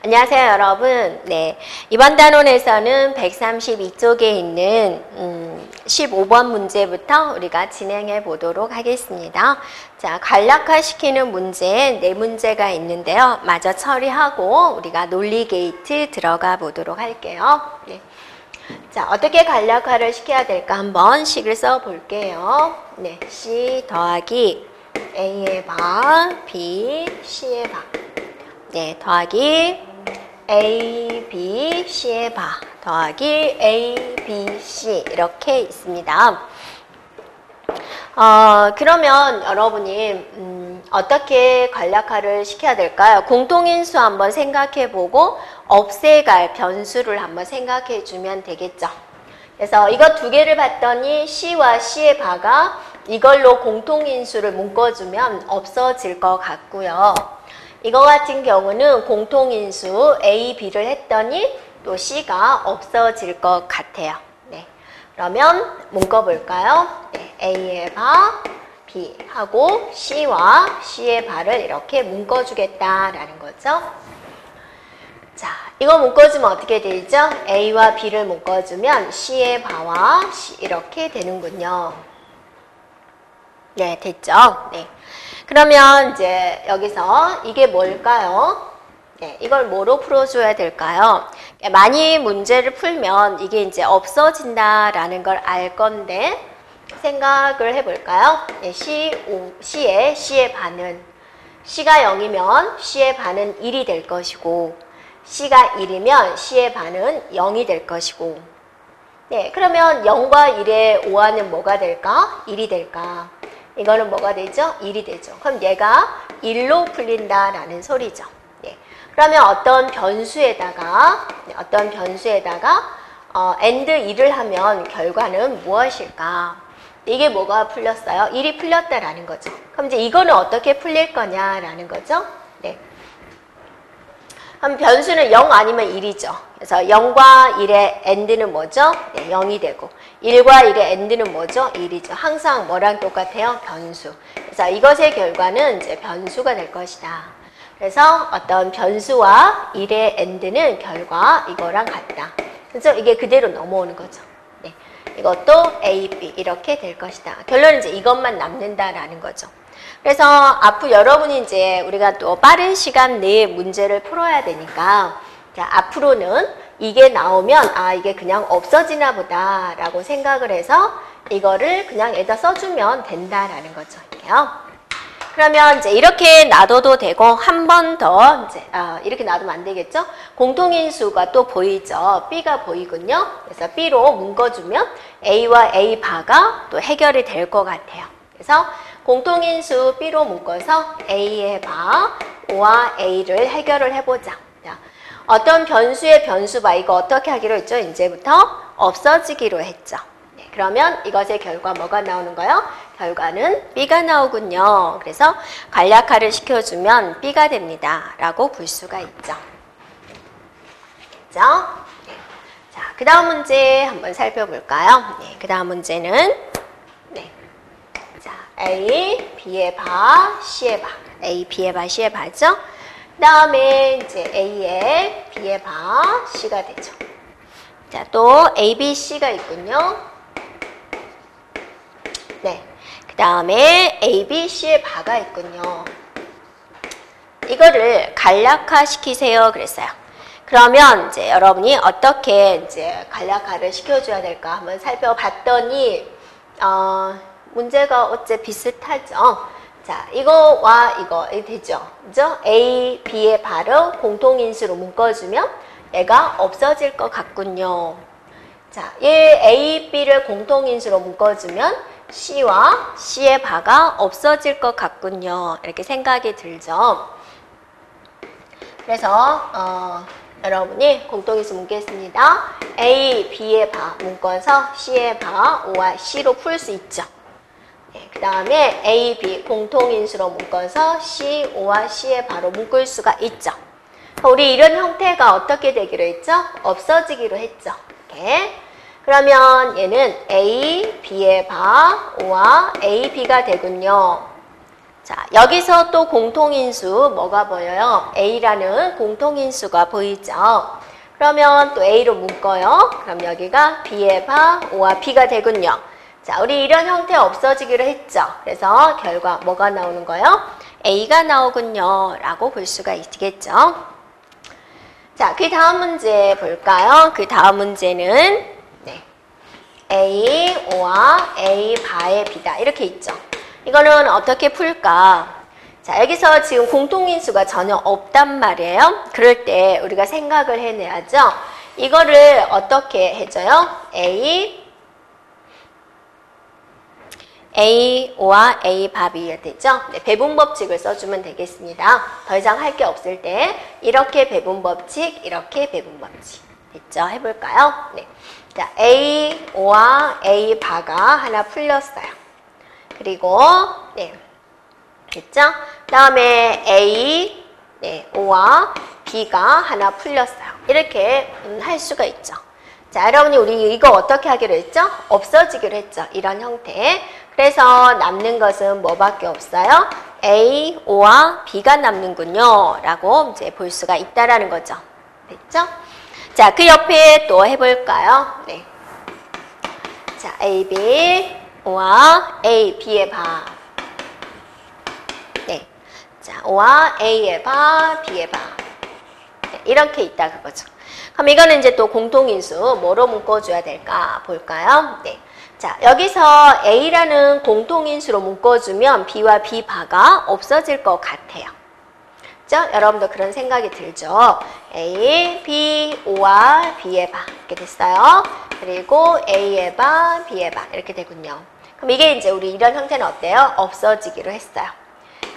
안녕하세요, 여러분. 네, 이번 단원에서는 132쪽에 있는 15번 문제부터 우리가 진행해 보도록 하겠습니다. 자, 간략화시키는 문제 4문제가 있는데요. 마저 처리하고 우리가 논리 게이트 들어가 보도록 할게요. 네. 자, 어떻게 간략화를 시켜야 될까 한번 식을 써 볼게요. 네, C 더하기 A의 바, B, C의 바. 네, 더하기 A, B, C의 바 더하기 A, B, C 이렇게 있습니다. 그러면 여러분이 어떻게 간략화를 시켜야 될까요? 공통인수 한번 생각해보고 없애갈 변수를 한번 생각해 주면 되겠죠. 그래서 이거 두 개를 봤더니 C와 C의 바가 이걸로 공통인수를 묶어주면 없어질 것 같고요. 이거 같은 경우는 공통인수 A, B를 했더니 또 C가 없어질 것 같아요. 네. 그러면 묶어볼까요? 네. A의 바, B 하고 C와 C의 바를 이렇게 묶어주겠다라는 거죠. 자, 이거 묶어주면 어떻게 되죠? A와 B를 묶어주면 C의 바와 C 이렇게 되는군요. 네, 됐죠? 네. 그러면 이제 여기서 이게 뭘까요? 네, 이걸 뭐로 풀어줘야 될까요? 많이 문제를 풀면 이게 이제 없어진다라는 걸 알 건데 생각을 해볼까요? 네, C의 반은 C가 0이면 C의 반은 1이 될 것이고 C가 1이면 C의 반은 0이 될 것이고 네, 그러면 0과 1의 오화는 뭐가 될까? 1이 될까? 이거는 뭐가 되죠? 1이 되죠. 그럼 얘가 1로 풀린다라는 소리죠. 네. 그러면 어떤 변수에다가 AND 1을 하면 결과는 무엇일까? 이게 뭐가 풀렸어요? 1이 풀렸다라는 거죠. 그럼 이제 이거는 어떻게 풀릴 거냐라는 거죠. 네. 그럼 변수는 0 아니면 1이죠. 그래서 0과 1의 AND는 뭐죠? 네, 0이 되고 1과 1의 AND는 뭐죠? 1이죠. 항상 뭐랑 똑같아요? 변수. 그래서 이것의 결과는 이제 변수가 될 것이다. 그래서 어떤 변수와 1의 AND는 결과 이거랑 같다. 그래서 이게 그대로 넘어오는 거죠. 네, 이것도 A, B 이렇게 될 것이다. 결론은 이제 이것만 남는다라는 거죠. 그래서 앞으로 여러분이 이제 우리가 또 빠른 시간 내에 문제를 풀어야 되니까 자, 앞으로는 이게 나오면 아 이게 그냥 없어지나 보다 라고 생각을 해서 이거를 그냥 여기다 써주면 된다라는 거죠. 이게요. 그러면 이제 이렇게 놔둬도 되고 한 번 더 이제 이렇게 놔두면 안 되겠죠? 공통인수가 또 보이죠. B가 보이군요. 그래서 B로 묶어주면 A와 A 바가 또 해결이 될 것 같아요. 그래서 공통인수 B로 묶어서 A의 바와 A를 해결을 해보자. 자, 어떤 변수의 변수바 이거 어떻게 하기로 했죠? 이제부터 없어지기로 했죠. 네, 그러면 이것의 결과 뭐가 나오는 거예요? 결과는 B가 나오군요. 그래서 간략화를 시켜주면 B가 됩니다. 라고 볼 수가 있죠. 됐죠? 네. 자, 그 다음 문제 한번 살펴볼까요? 네, 그 다음 문제는 A, B의 바, C의 바. A, B의 바, C의 바죠? 그 다음에 이제 A의 B의 바, C가 되죠. 자, 또 A, B, C가 있군요. 네. 그 다음에 A, B, C의 바가 있군요. 이거를 간략화 시키세요. 그랬어요. 그러면 이제 여러분이 어떻게 이제 간략화를 시켜줘야 될까 한번 살펴봤더니, 문제가 어째 비슷하죠? 자, 이거와 이거 되죠? 그죠? A, B의 바로 공통인수로 묶어주면 얘가 없어질 것 같군요. 자, 얘 A, B를 공통인수로 묶어주면 C와 C의 바가 없어질 것 같군요. 이렇게 생각이 들죠? 그래서 여러분이 공통인수 묶겠습니다. A, B의 바 묶어서 C의 바, O와 C로 풀 수 있죠. 네, 그 다음에 A, B 공통인수로 묶어서 C, O와 C의 바로 묶을 수가 있죠. 우리 이런 형태가 어떻게 되기로 했죠? 없어지기로 했죠. 이렇게. 그러면 얘는 A, B의 바, O와 A, B가 되군요. 자, 여기서 또 공통인수 뭐가 보여요? A라는 공통인수가 보이죠? 그러면 또 A로 묶어요. 그럼 여기가 B의 바, O와 B가 되군요. 자, 우리 이런 형태 없어지기로 했죠. 그래서 결과 뭐가 나오는 거예요? A가 나오군요. 라고 볼 수가 있겠죠. 자, 그 다음 문제 볼까요? 그 다음 문제는 네, A, O와 A 바의 B다. 이렇게 있죠. 이거는 어떻게 풀까? 자, 여기서 지금 공통인수가 전혀 없단 말이에요. 그럴 때 우리가 생각을 해내야죠. 이거를 어떻게 해줘요? A와 A 밥이 되죠? 네, 배분법칙을 써주면 되겠습니다. 더 이상 할 게 없을 때 이렇게 배분법칙, 이렇게 배분법칙. 됐죠? 해볼까요? 네. 자, A와 A 바가 하나 풀렸어요. 그리고 네. 됐죠? 다음에 A, 네, O와 B가 하나 풀렸어요. 이렇게 할 수가 있죠. 자, 여러분이 우리 이거 어떻게 하기로 했죠? 없어지기로 했죠. 이런 형태. 그래서 남는 것은 뭐밖에 없어요? A, O와 B가 남는군요. 라고 이제 볼 수가 있다라는 거죠. 됐죠? 자, 그 옆에 또 해볼까요? 네. 자, A, B, O와 A, B의 바. 네. 자, O와 A의 바, B의 바. 네, 이렇게 있다 그거죠. 그럼 이거는 이제 또 공통인수 뭐로 묶어줘야 될까 볼까요? 네. 자, 여기서 A라는 공통인수로 묶어주면 B와 B 바가 없어질 것 같아요. 그죠? 여러분도 그런 생각이 들죠? A, B, O와 B의 바 이렇게 됐어요. 그리고 A의 바, B의 바 이렇게 되군요. 그럼 이게 이제 우리 이런 형태는 어때요? 없어지기로 했어요.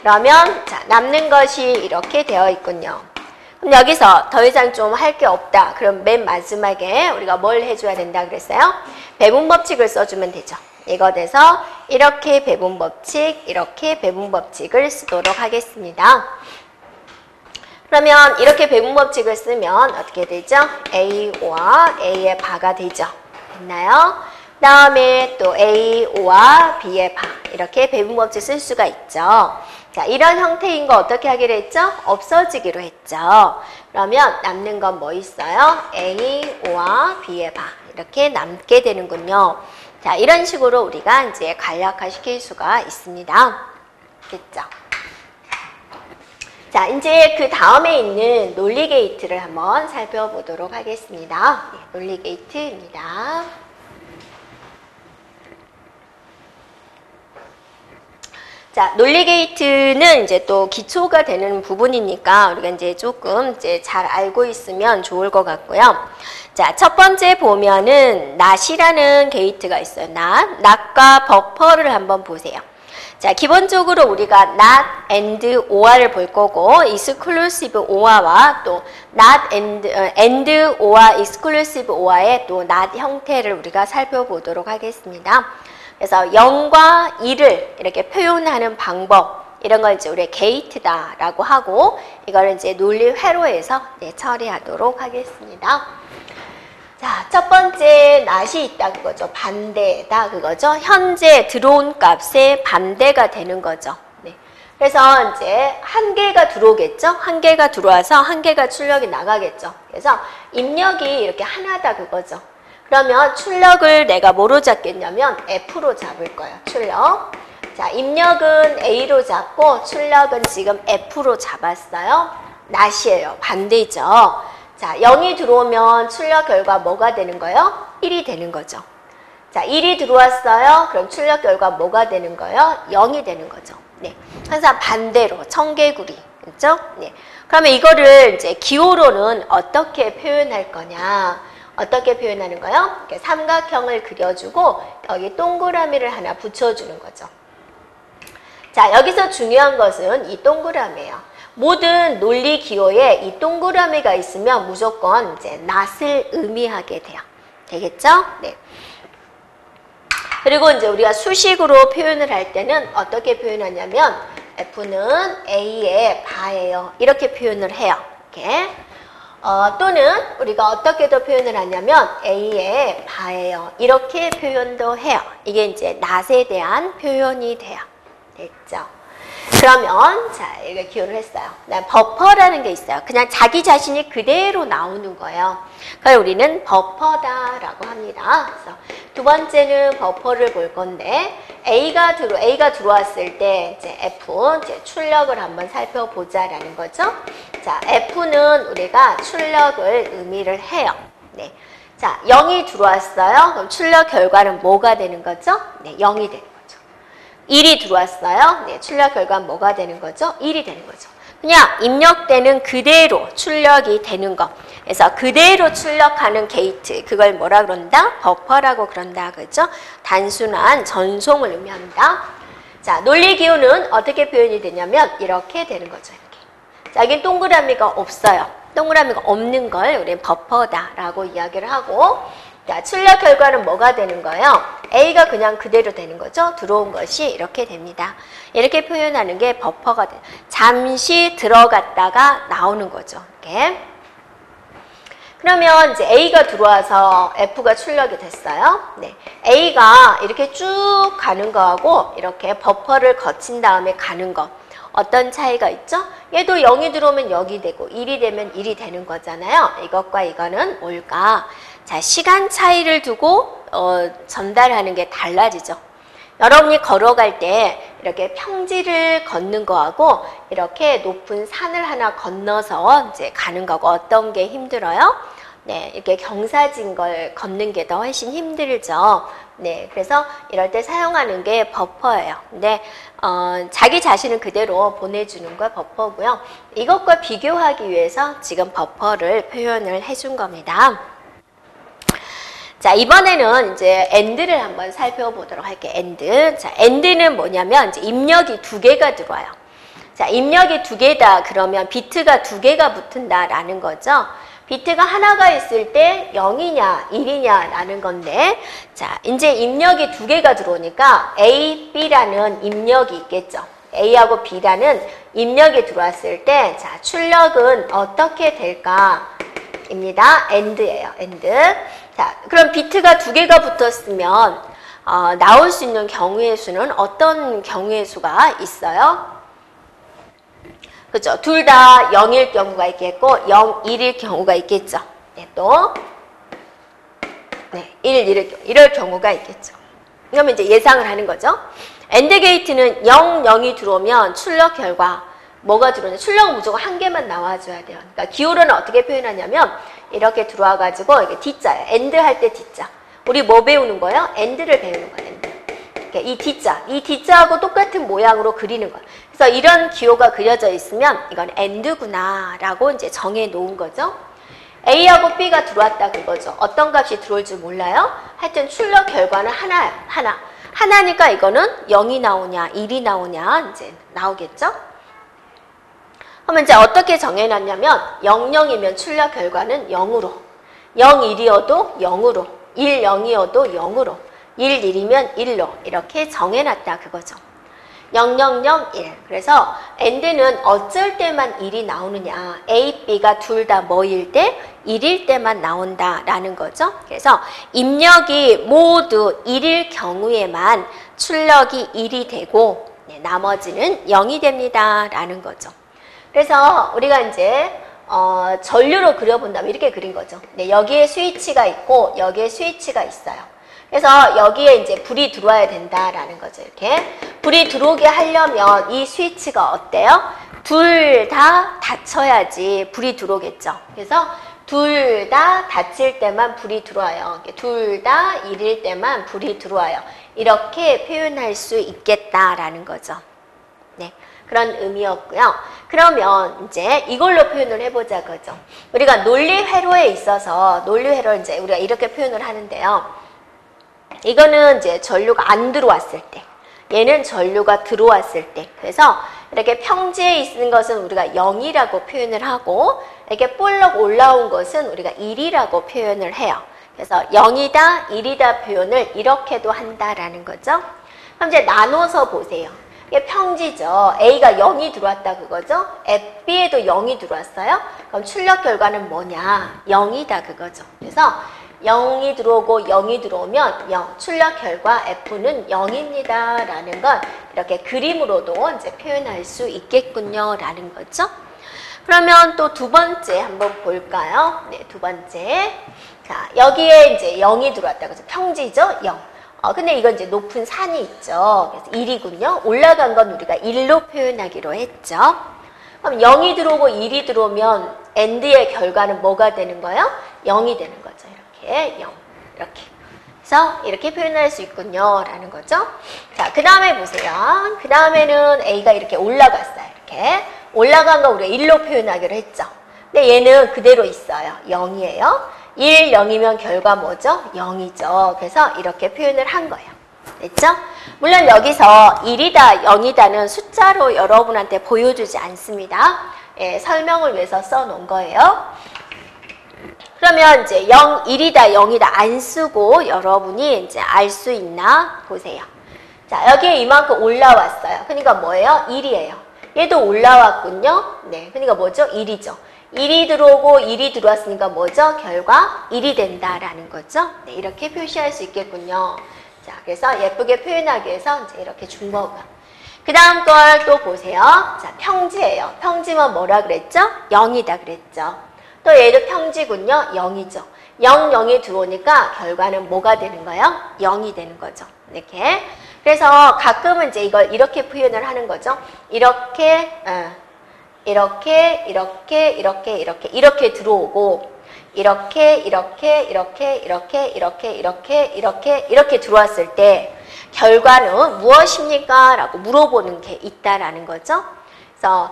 그러면 자, 남는 것이 이렇게 되어 있군요. 그럼 여기서 더 이상 좀 할 게 없다. 그럼 맨 마지막에 우리가 뭘 해줘야 된다 그랬어요? 배분법칙을 써주면 되죠. 이거 돼서 이렇게 배분법칙, 이렇게 배분법칙을 쓰도록 하겠습니다. 그러면 이렇게 배분법칙을 쓰면 어떻게 되죠? A와 A의 바가 되죠. 됐나요? 그 다음에 또 A, O와 B의 바 이렇게 배분법칙 쓸 수가 있죠. 자, 이런 형태인 거 어떻게 하기로 했죠? 없어지기로 했죠. 그러면 남는 건 뭐 있어요? A, O와 B의 바 이렇게 남게 되는군요. 자, 이런 식으로 우리가 이제 간략화 시킬 수가 있습니다. 됐죠? 자, 이제 그 다음에 있는 논리 게이트를 한번 살펴보도록 하겠습니다. 네, 논리 게이트입니다. 자, 논리 게이트는 이제 또 기초가 되는 부분이니까 우리가 이제 조금 이제 잘 알고 있으면 좋을 것 같고요. 자, 첫 번째 보면은 not이라는 게이트가 있어요. not과 버퍼를 한번 보세요. 자, 기본적으로 우리가 not and or를 볼 거고 exclusive or와 또 not and or와 exclusive or의 또 not 형태를 우리가 살펴보도록 하겠습니다. 그래서 0과 2를 이렇게 표현하는 방법 이런 걸 이제 우리 게이트다라고 하고 이거를 이제 논리 회로에서 처리하도록 하겠습니다. 자, 첫 번째 not이 있다 그거죠. 반대다 그거죠. 현재 들어온 값에 반대가 되는 거죠. 네. 그래서 이제 한 개가 들어오겠죠. 한 개가 들어와서 한 개가 출력이 나가겠죠. 그래서 입력이 이렇게 하나다 그거죠. 그러면 출력을 내가 뭐로 잡겠냐면 F로 잡을 거예요. 출력. 자, 입력은 A로 잡고 출력은 지금 F로 잡았어요. not이에요. 반대죠. 자, 0이 들어오면 출력 결과 뭐가 되는 거예요? 1이 되는 거죠. 자, 1이 들어왔어요. 그럼 출력 결과 뭐가 되는 거예요? 0이 되는 거죠. 네. 항상 반대로 청개구리. 그렇죠? 네. 그러면 이거를 이제 기호로는 어떻게 표현할 거냐? 어떻게 표현하는 거예요? 이렇게 삼각형을 그려주고 여기 동그라미를 하나 붙여주는 거죠. 자, 여기서 중요한 것은 이 동그라미예요. 모든 논리 기호에 이 동그라미가 있으면 무조건 이제 not을 의미하게 돼요. 되겠죠? 네. 그리고 이제 우리가 수식으로 표현을 할 때는 어떻게 표현하냐면 F는 A의 바예요. 이렇게 표현을 해요. 이렇게. 또는 우리가 어떻게도 표현을 하냐면 A의 바예요. 이렇게 표현도 해요. 이게 이제 not에 대한 표현이 돼요. 됐죠? 그러면 자, 이거 기호를 했어요. 버퍼라는 게 있어요. 그냥 자기 자신이 그대로 나오는 거예요. 그걸 우리는 버퍼다라고 합니다. 그래서 두 번째는 버퍼를 볼 건데 A가 들어왔을 때 이제 F 이제 출력을 한번 살펴보자라는 거죠. 자, F는 우리가 출력을 의미를 해요. 네. 자, 0이 들어왔어요. 그럼 출력 결과는 뭐가 되는 거죠? 네, 0이 되는 거죠. 1이 들어왔어요. 네, 출력 결과는 뭐가 되는 거죠? 1이 되는 거죠. 그냥 입력되는 그대로 출력이 되는 거. 그래서 그대로 출력하는 게이트. 그걸 뭐라 그런다? 버퍼라고 그런다. 그죠? 단순한 전송을 의미합니다. 자, 논리 기호는 어떻게 표현이 되냐면 이렇게 되는 거죠. 이렇게. 자, 여긴 동그라미가 없어요. 동그라미가 없는 걸 우리는 버퍼다라고 이야기를 하고, 자, 출력 결과는 뭐가 되는 거예요? A가 그냥 그대로 되는 거죠. 들어온 것이 이렇게 됩니다. 이렇게 표현하는 게 버퍼가 돼요. 잠시 들어갔다가 나오는 거죠. 이렇게. 그러면 이제 A가 들어와서 F가 출력이 됐어요. 네. A가 이렇게 쭉 가는 거하고 이렇게 버퍼를 거친 다음에 가는 거. 어떤 차이가 있죠? 얘도 0이 들어오면 0이 되고 1이 되면 1이 되는 거잖아요. 이것과 이거는 뭘까? 자, 시간 차이를 두고 전달하는 게 달라지죠. 여러분이 걸어갈 때 이렇게 평지를 걷는 거하고 이렇게 높은 산을 하나 건너서 이제 가는 거고 어떤 게 힘들어요? 네, 이렇게 경사진 걸 걷는 게 더 훨씬 힘들죠. 네, 그래서 이럴 때 사용하는 게 버퍼예요. 근데 자기 자신을 그대로 보내주는 거 버퍼고요. 이것과 비교하기 위해서 지금 버퍼를 표현을 해준 겁니다. 자, 이번에는 이제 AND를 한번 살펴보도록 할게요. AND. 자, AND는 뭐냐면 이제 입력이 두 개가 들어와요. 자, 입력이 두 개다 그러면 비트가 두 개가 붙은다라는 거죠. 비트가 하나가 있을 때 0이냐 1이냐 라는 건데, 자, 이제 입력이 두 개가 들어오니까 A, B라는 입력이 있겠죠. A하고 B라는 입력이 들어왔을 때, 자, 출력은 어떻게 될까? 입니다. AND예요. AND. 자, 그럼 비트가 두 개가 붙었으면 나올 수 있는 경우의 수는 어떤 경우의 수가 있어요? 그죠? 둘 다 0일 경우가 있겠고 0, 1일 경우가 있겠죠. 네, 또 네, 1, 이럴 경우가 있겠죠. 그러면 이제 예상을 하는 거죠. AND 게이트는 0, 0이 들어오면 출력 결과 뭐가 들어오냐? 출력은 무조건 한 개만 나와줘야 돼요. 그러니까 기호로는 어떻게 표현하냐면 이렇게 들어와가지고 이게 D자예요. AND 할 때 D자. 우리 뭐 배우는 거예요? AND를 배우는 거예요. AND. 이 D자하고 똑같은 모양으로 그리는 거예요. 그래서 이런 기호가 그려져 있으면 이건 AND구나 라고 이제 정해 놓은 거죠. A하고 B가 들어왔다 그거죠. 어떤 값이 들어올 줄 몰라요? 하여튼 출력 결과는 하나예요. 하나니까 이거는 0이 나오냐 1이 나오냐 이제 나오겠죠. 그러면 이제 어떻게 정해놨냐면 0, 0이면 출력 결과는 0으로, 0, 1이어도 0으로, 1, 0이어도 0으로, 1, 1이면 1로 이렇게 정해놨다 그거죠. 0, 0, 0, 1. 그래서 AND는 어쩔 때만 1이 나오느냐. A, B가 둘 다 뭐일 때? 1일 때만 나온다라는 거죠. 그래서 입력이 모두 1일 경우에만 출력이 1이 되고 나머지는 0이 됩니다. 라는 거죠. 그래서 우리가 이제 전류로 그려본다면 이렇게 그린 거죠. 네, 여기에 스위치가 있고 여기에 스위치가 있어요. 그래서 여기에 이제 불이 들어와야 된다라는 거죠. 이렇게 불이 들어오게 하려면 이 스위치가 어때요? 둘 다 닫혀야지 불이 들어오겠죠. 그래서 둘 다 닫힐 때만 불이 들어와요. 둘 다 1일 때만 불이 들어와요. 이렇게 표현할 수 있겠다라는 거죠. 네, 그런 의미였고요. 그러면 이제 이걸로 표현을 해보자 그죠. 우리가 논리 회로에 있어서 논리 회로를 이제 우리가 이렇게 표현을 하는데요. 이거는 이제 전류가 안 들어왔을 때, 얘는 전류가 들어왔을 때. 그래서 이렇게 평지에 있는 것은 우리가 0이라고 표현을 하고 이렇게 볼록 올라온 것은 우리가 1이라고 표현을 해요. 그래서 0이다, 1이다 표현을 이렇게도 한다라는 거죠. 그럼 이제 나눠서 보세요. 이게 평지죠. A가 0이 들어왔다 그거죠. B에도 0이 들어왔어요. 그럼 출력 결과는 뭐냐? 0이다 그거죠. 그래서 0이 들어오고 0이 들어오면 0, 출력 결과 F는 0입니다. 라는 걸 이렇게 그림으로도 이제 표현할 수 있겠군요. 라는 거죠. 그러면 또 두 번째 한번 볼까요? 네, 두 번째. 자, 여기에 이제 0이 들어왔다. 그래서 평지죠? 0. 근데 이건 이제 높은 산이 있죠. 그래서 1이군요. 올라간 건 우리가 1로 표현하기로 했죠. 그럼 0이 들어오고 1이 들어오면 AND의 결과는 뭐가 되는 거예요? 0이 되는 거죠. 이렇게 0. 이렇게. 그래서 이렇게 표현할 수 있군요. 라는 거죠. 자, 그 다음에 보세요. 그 다음에는 A가 이렇게 올라갔어요. 이렇게. 올라간 거 우리가 1로 표현하기로 했죠. 근데 얘는 그대로 있어요. 0이에요. 1, 0이면 결과 뭐죠? 0이죠. 그래서 이렇게 표현을 한 거예요. 됐죠? 물론 여기서 1이다, 0이다는 숫자로 여러분한테 보여주지 않습니다. 예, 설명을 위해서 써놓은 거예요. 그러면 이제 0, 1이다, 0이다 안 쓰고 여러분이 이제 알 수 있나 보세요. 자, 여기에 이만큼 올라왔어요. 그러니까 뭐예요? 1이에요. 얘도 올라왔군요. 네, 그러니까 뭐죠? 1이죠. 1이 들어오고 1이 들어왔으니까 뭐죠? 결과 1이 된다라는 거죠. 네, 이렇게 표시할 수 있겠군요. 자, 그래서 예쁘게 표현하기 위해서 이제 이렇게 준 거고요. 그 다음 걸 또 보세요. 자, 평지예요. 평지면 뭐라 그랬죠? 0이다 그랬죠. 또 얘도 평지군요. 0이죠. 0, 0이 들어오니까 결과는 뭐가 되는 거예요? 0이 되는 거죠. 이렇게. 그래서 가끔은 이제 이걸 이렇게 표현을 하는 거죠. 이렇게 들어오고 이렇게 들어왔을 때 결과는 무엇입니까? 라고 물어보는 게 있다라는 거죠. 그래서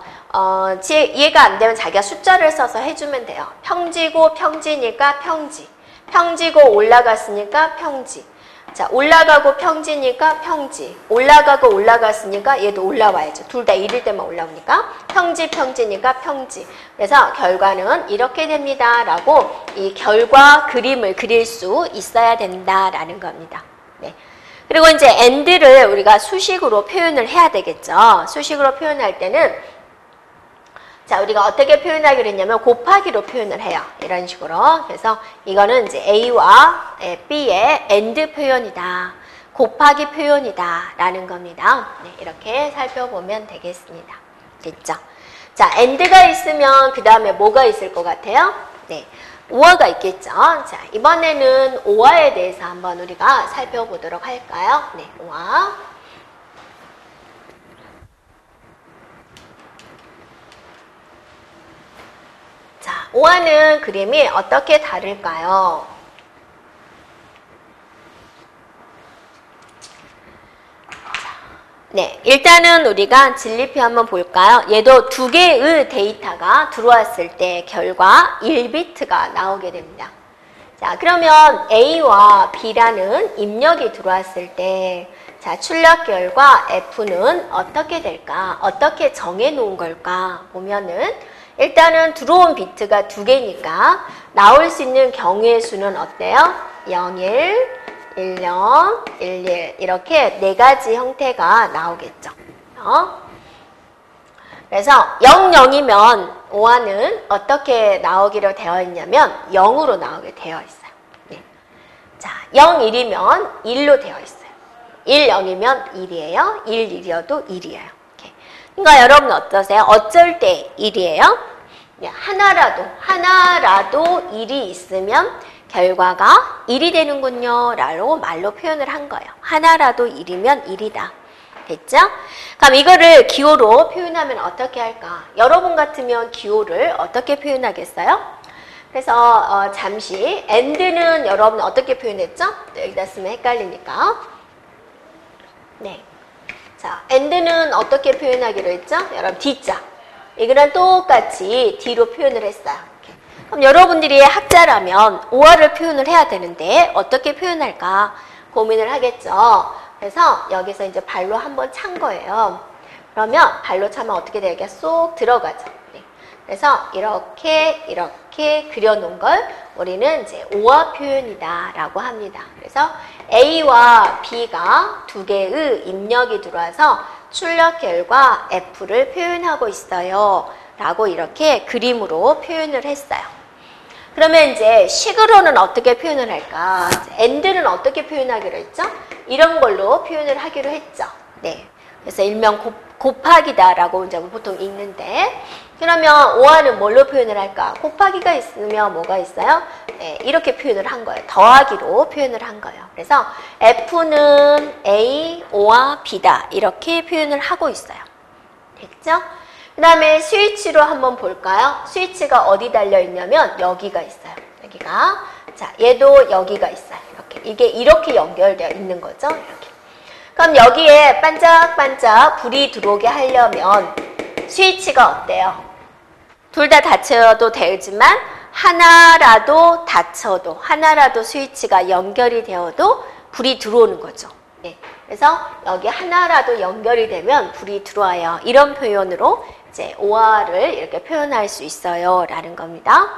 이해가 안 되면 자기가 숫자를 써서 해주면 돼요. 평지고 평지니까 평지. 평지고 올라갔으니까 평지. 자, 올라가고 평지니까 평지. 올라가고 올라갔으니까 얘도 올라와야죠. 둘 다 1일 때만 올라오니까. 평지니까 평지. 그래서 결과는 이렇게 됩니다. 라고 이 결과 그림을 그릴 수 있어야 된다라는 겁니다. 네. 그리고 이제 AND를 우리가 수식으로 표현을 해야 되겠죠. 수식으로 표현할 때는 자, 우리가 어떻게 표현하기로 했냐면 곱하기로 표현을 해요. 이런 식으로. 그래서 이거는 이제 A와 B의 AND 표현이다. 곱하기 표현이다. 라는 겁니다. 네, 이렇게 살펴보면 되겠습니다. 됐죠? 자, AND가 있으면 그 다음에 뭐가 있을 것 같아요? 네, OR가 있겠죠? 자, 이번에는 OR에 대해서 한번 우리가 살펴보도록 할까요? 네, OR. 자, OR는 그림이 어떻게 다를까요? 네, 일단은 우리가 진리표 한번 볼까요? 얘도 두 개의 데이터가 들어왔을 때 결과 1비트가 나오게 됩니다. 자, 그러면 A와 B라는 입력이 들어왔을 때 자, 출력 결과 F는 어떻게 될까? 어떻게 정해 놓은 걸까? 보면은 일단은 들어온 비트가 두 개니까 나올 수 있는 경우의 수는 어때요? 01, 10, 11 이렇게 네 가지 형태가 나오겠죠. 그래서 00이면 OR는 어떻게 나오기로 되어 있냐면 0으로 나오게 되어 있어요. 네. 자, 01이면 1로 되어 있어요. 10이면 1이에요. 11이어도 1이에요. 그러니까 여러분 어떠세요? 어쩔 때 1이에요? 하나라도 1이 있으면 결과가 1이 되는군요. 라고 말로 표현을 한 거예요. 하나라도 1이면 1이다. 됐죠? 그럼 이거를 기호로 표현하면 어떻게 할까? 여러분 같으면 기호를 어떻게 표현하겠어요? 그래서 잠시 AND는 여러분 어떻게 표현했죠? 여기다 쓰면 헷갈리니까. 네. 자, AND는 어떻게 표현하기로 했죠? 여러분 D자. 이거랑 똑같이 D로 표현을 했어요. 이렇게. 그럼 여러분들이 학자라면 OR을 표현을 해야 되는데 어떻게 표현할까 고민을 하겠죠. 그래서 여기서 이제 발로 한번 찬 거예요. 그러면 발로 차면 어떻게 되게 쏙 들어가죠. 네. 그래서 이렇게 그려놓은 걸 우리는 이제 OR 표현이다 라고 합니다. 그래서 A와 B가 두 개의 입력이 들어와서 출력 결과 F를 표현하고 있어요 라고 이렇게 그림으로 표현을 했어요. 그러면 이제 식으로는 어떻게 표현을 할까? and는 어떻게 표현하기로 했죠? 이런 걸로 표현을 하기로 했죠. 네. 그래서 일명 곱하기다라고 이제 보통 읽는데, 그러면 오아는 뭘로 표현을 할까? 곱하기가 있으면 뭐가 있어요? 네, 이렇게 표현을 한 거예요. 더하기로 표현을 한 거예요. 그래서 F는 A, O와 B다. 이렇게 표현을 하고 있어요. 됐죠? 그 다음에 스위치로 한번 볼까요? 스위치가 어디 달려있냐면 여기가 있어요. 여기가. 자, 얘도 여기가 있어요. 이렇게. 이게 이렇게 연결되어 있는 거죠. 이렇게. 그럼 여기에 반짝반짝 불이 들어오게 하려면 스위치가 어때요? 둘 다 닫혀도 되지만 하나라도 닫혀도, 하나라도 스위치가 연결이 되어도 불이 들어오는 거죠. 네. 그래서 여기 하나라도 연결이 되면 불이 들어와요. 이런 표현으로 이제 오아를 이렇게 표현할 수 있어요. 라는 겁니다.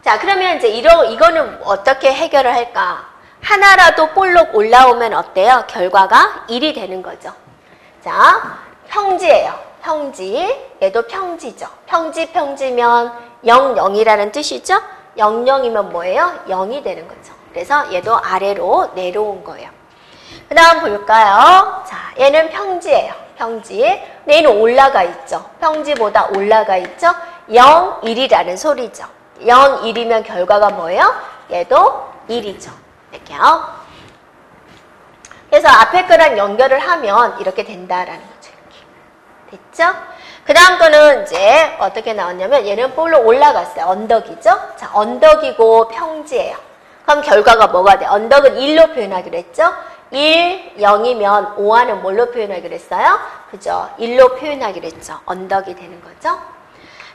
자, 그러면 이제 이거는 어떻게 해결을 할까? 하나라도 볼록 올라오면 어때요? 결과가 1이 되는 거죠. 자, 평지예요. 평지. 얘도 평지죠. 평지면 0, 0이라는 뜻이죠? 0, 0이면 뭐예요? 0이 되는 거죠. 그래서 얘도 아래로 내려온 거예요. 그 다음 볼까요? 자, 얘는 평지예요. 평지. 얘는 올라가 있죠. 평지보다 올라가 있죠? 0, 1이라는 소리죠. 0, 1이면 결과가 뭐예요? 얘도 1이죠. 이렇게요. 그래서 앞에 거랑 연결을 하면 이렇게 된다라는 거죠. 이렇게. 됐죠? 그 다음 거는 이제 어떻게 나왔냐면 얘는 볼로 올라갔어요. 언덕이죠? 자, 언덕이고 평지예요. 그럼 결과가 뭐가 돼? 언덕은 1로 표현하기로 했죠? 1, 0이면 5와는 뭘로 표현하기로 했어요? 그죠? 1로 표현하기로 했죠. 언덕이 되는 거죠.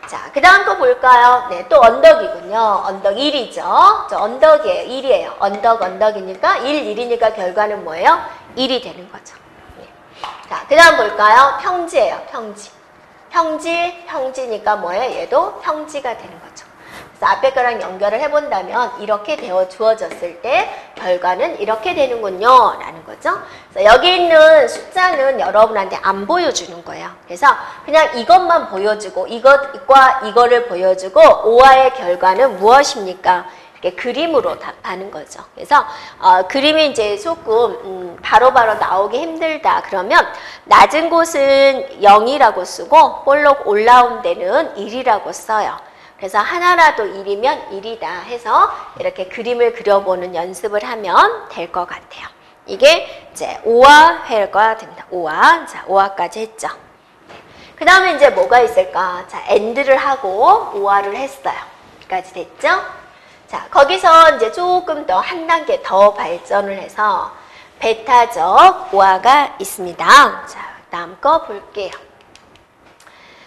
자, 그 다음 거 볼까요? 네, 또 언덕이군요. 언덕 1이죠. 저 언덕이에요. 1이에요. 언덕이니까 1, 1이니까 결과는 뭐예요? 1이 되는 거죠. 네. 자, 그 다음 볼까요? 평지예요. 평지니까 뭐예요? 얘도 평지가 되는 거죠. 그래서 앞에 거랑 연결을 해본다면 이렇게 되어 주어졌을 때 결과는 이렇게 되는군요. 라는 거죠. 그래서 여기 있는 숫자는 여러분한테 안 보여주는 거예요. 그래서 그냥 이것만 보여주고 이것과 이거를 보여주고 5화의 결과는 무엇입니까? 이렇게 그림으로 답하는 거죠. 그래서 그림이 이제 조금 바로바로 나오기 힘들다. 그러면 낮은 곳은 0이라고 쓰고 볼록 올라온 데는 1이라고 써요. 그래서 하나라도 1이면 1이다 해서 이렇게 그림을 그려보는 연습을 하면 될 것 같아요. 이게 이제 5화 회가 됩니다. 5화. 자, 5화까지 했죠. 그 다음에 이제 뭐가 있을까? 자, AND를 하고 5화를 했어요. 여기까지 됐죠? 자, 거기서 이제 조금 더 한 단계 더 발전을 해서 베타적 5화가 있습니다. 자, 다음 거 볼게요.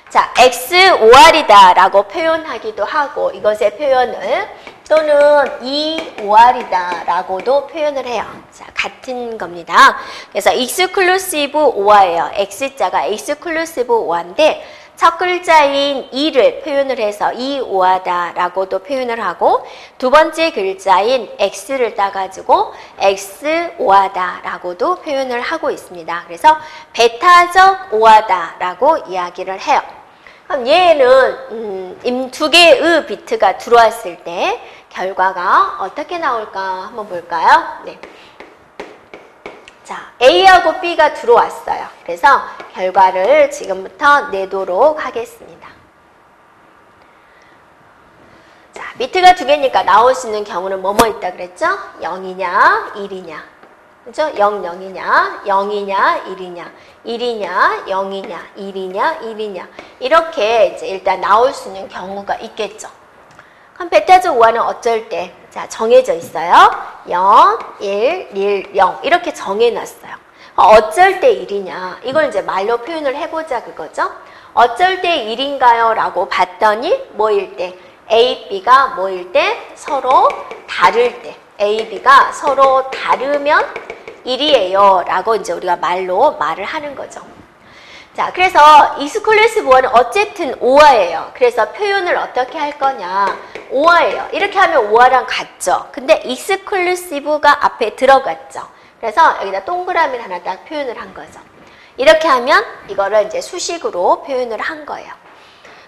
자, X5R이다 라고 표현하기도 하고 이것의 표현을 또는 25R이다 라고도 표현을 해요. 자, 같은 겁니다. 그래서 exclusive 5화예요. X자가 exclusive 5화인데 첫 글자인 2를 표현을 해서 25화다 라고도 표현을 하고 두 번째 글자인 X를 따가지고 X5화다 라고도 표현을 하고 있습니다. 그래서 베타적 5화다 라고 이야기를 해요. 그럼 얘는 두 개의 비트가 들어왔을 때 결과가 어떻게 나올까 한번 볼까요? 네. 자, A하고 B가 들어왔어요. 그래서 결과를 지금부터 내도록 하겠습니다. 자, 비트가 두 개니까 나올 수 있는 경우는 뭐뭐 있다 그랬죠? 0이냐, 1이냐. 그죠? 0, 0이냐, 0이냐, 1이냐, 1이냐, 0이냐, 1이냐, 1이냐. 이렇게 이제 일단 나올 수 있는 경우가 있겠죠. 그럼 베타적 5화는 어쩔 때? 자, 정해져 있어요. 0, 1, 1, 0. 이렇게 정해놨어요. 어쩔 때 1이냐? 이걸 이제 말로 표현을 해보자 그거죠. 어쩔 때 1인가요? 라고 봤더니 뭐일 때? A, B가 뭐일 때? 서로 다를 때. A, B가 서로 다르면 1이에요. 라고 이제 우리가 말을 하는 거죠. 자, 그래서 exclusive 5화는 어쨌든 5화예요. 그래서 표현을 어떻게 할 거냐. 5화예요. 이렇게 하면 5화랑 같죠. 근데 exclusive가 앞에 들어갔죠. 그래서 여기다 동그라미를 하나 딱 표현을 한 거죠. 이렇게 하면 이거를 이제 수식으로 표현을 한 거예요.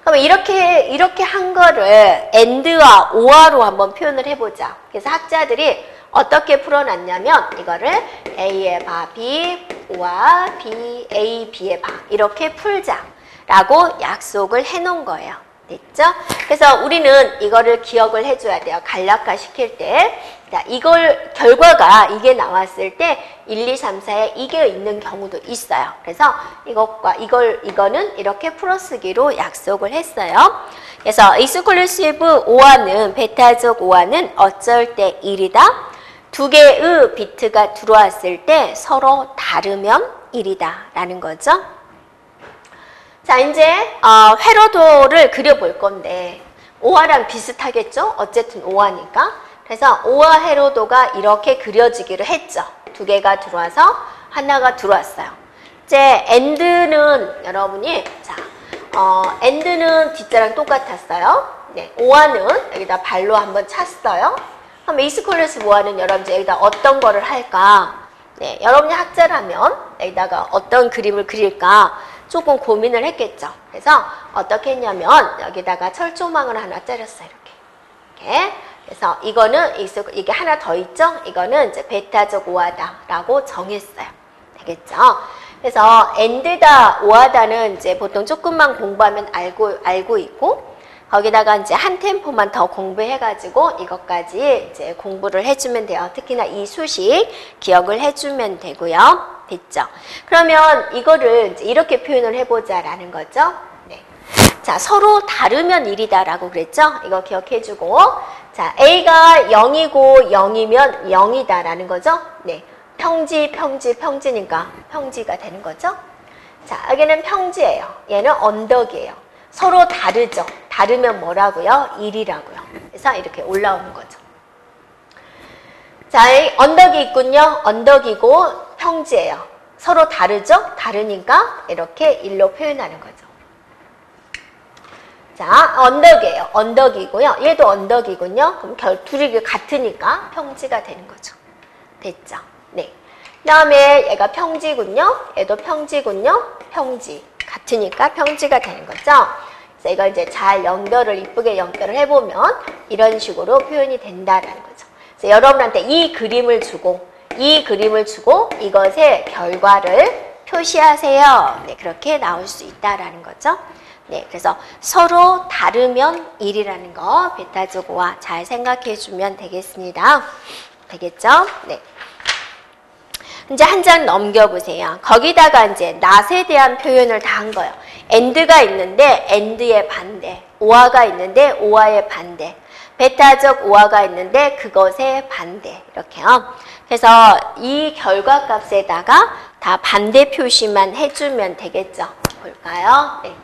그러면 이렇게 한 거를 and와 or로 한번 표현을 해보자. 그래서 학자들이 어떻게 풀어놨냐면 이거를 A의 바 B, O와 B, A, B의 바 이렇게 풀자라고 약속을 해놓은 거예요. 됐죠? 그래서 우리는 이거를 기억을 해줘야 돼요. 간략화 시킬 때. 자, 결과가 이게 나왔을 때 1, 2, 3, 4에 이게 있는 경우도 있어요. 그래서 이거는 이렇게 풀어쓰기로 약속을 했어요. 그래서 exclusive OR는, 베타적 OR는 어쩔 때 1이다. 두 개의 비트가 들어왔을 때 서로 다르면 1이다. 라는 거죠. 자, 이제 회로도를 그려볼 건데 OR랑 비슷하겠죠? 어쨌든 OR니까. 그래서 O와 회로도가 이렇게 그려지기로 했죠. 두 개가 들어와서 하나가 들어왔어요. 이제 AND는 여러분이 AND는 뒷자랑 똑같았어요. 네, OR는 여기다 발로 한번 찼어요. 그럼 exclusive OR는 여러분들 여기다 어떤 거를 할까? 네, 여러분이 학자라면 여기다가 어떤 그림을 그릴까? 조금 고민을 했겠죠. 그래서 어떻게 했냐면 여기다가 철조망을 하나 때렸어요. 이렇게. 그래서 이게 하나 더 있죠? 이거는 이제 베타적 오하다라고 정했어요. 되겠죠? 그래서 AND다, OR다는 이제 보통 조금만 공부하면 알고 있고, 거기다가 이제 한 템포만 더 공부해가지고 이것까지 이제 공부를 해주면 돼요. 특히나 이 수식 기억을 해주면 되고요. 됐죠? 그러면 이거를 이제 이렇게 표현을 해보자라는 거죠. 네. 자, 서로 다르면 1이다라고 그랬죠? 이거 기억해주고. 자, A가 0이고 0이면 0이다라는 거죠? 네. 평지니까 평지가 되는 거죠? 자, 여기는 평지예요. 얘는 언덕이에요. 서로 다르죠? 다르면 뭐라고요? 1이라고요. 그래서 이렇게 올라오는 거죠. 자, 언덕이 있군요. 언덕이고 평지예요. 서로 다르죠? 다르니까 이렇게 1로 표현하는 거죠. 자, 언덕이에요. 언덕이고요. 얘도 언덕이군요. 그럼 둘이 같으니까 평지가 되는 거죠. 됐죠? 네. 그 다음에 얘가 평지군요. 얘도 평지군요. 평지. 같으니까 평지가 되는 거죠. 그래서 이걸 이제 잘 이쁘게 연결을 해보면 이런 식으로 표현이 된다라는 거죠. 그래서 여러분한테 이 그림을 주고 이것의 결과를 표시하세요. 네, 그렇게 나올 수 있다라는 거죠. 네, 그래서 서로 다르면 1이라는 거 베타적 오화 잘 생각해 주면 되겠습니다. 되겠죠? 네. 이제 한 장 넘겨보세요. 거기다가 이제 not에 대한 표현을 다 한 거예요. and가 있는데 and의 반대, 오화가 있는데 오화의 반대, 베타적 오화가 있는데 그것의 반대 이렇게요. 그래서 이 결과값에다가 다 반대 표시만 해주면 되겠죠. 볼까요? 네.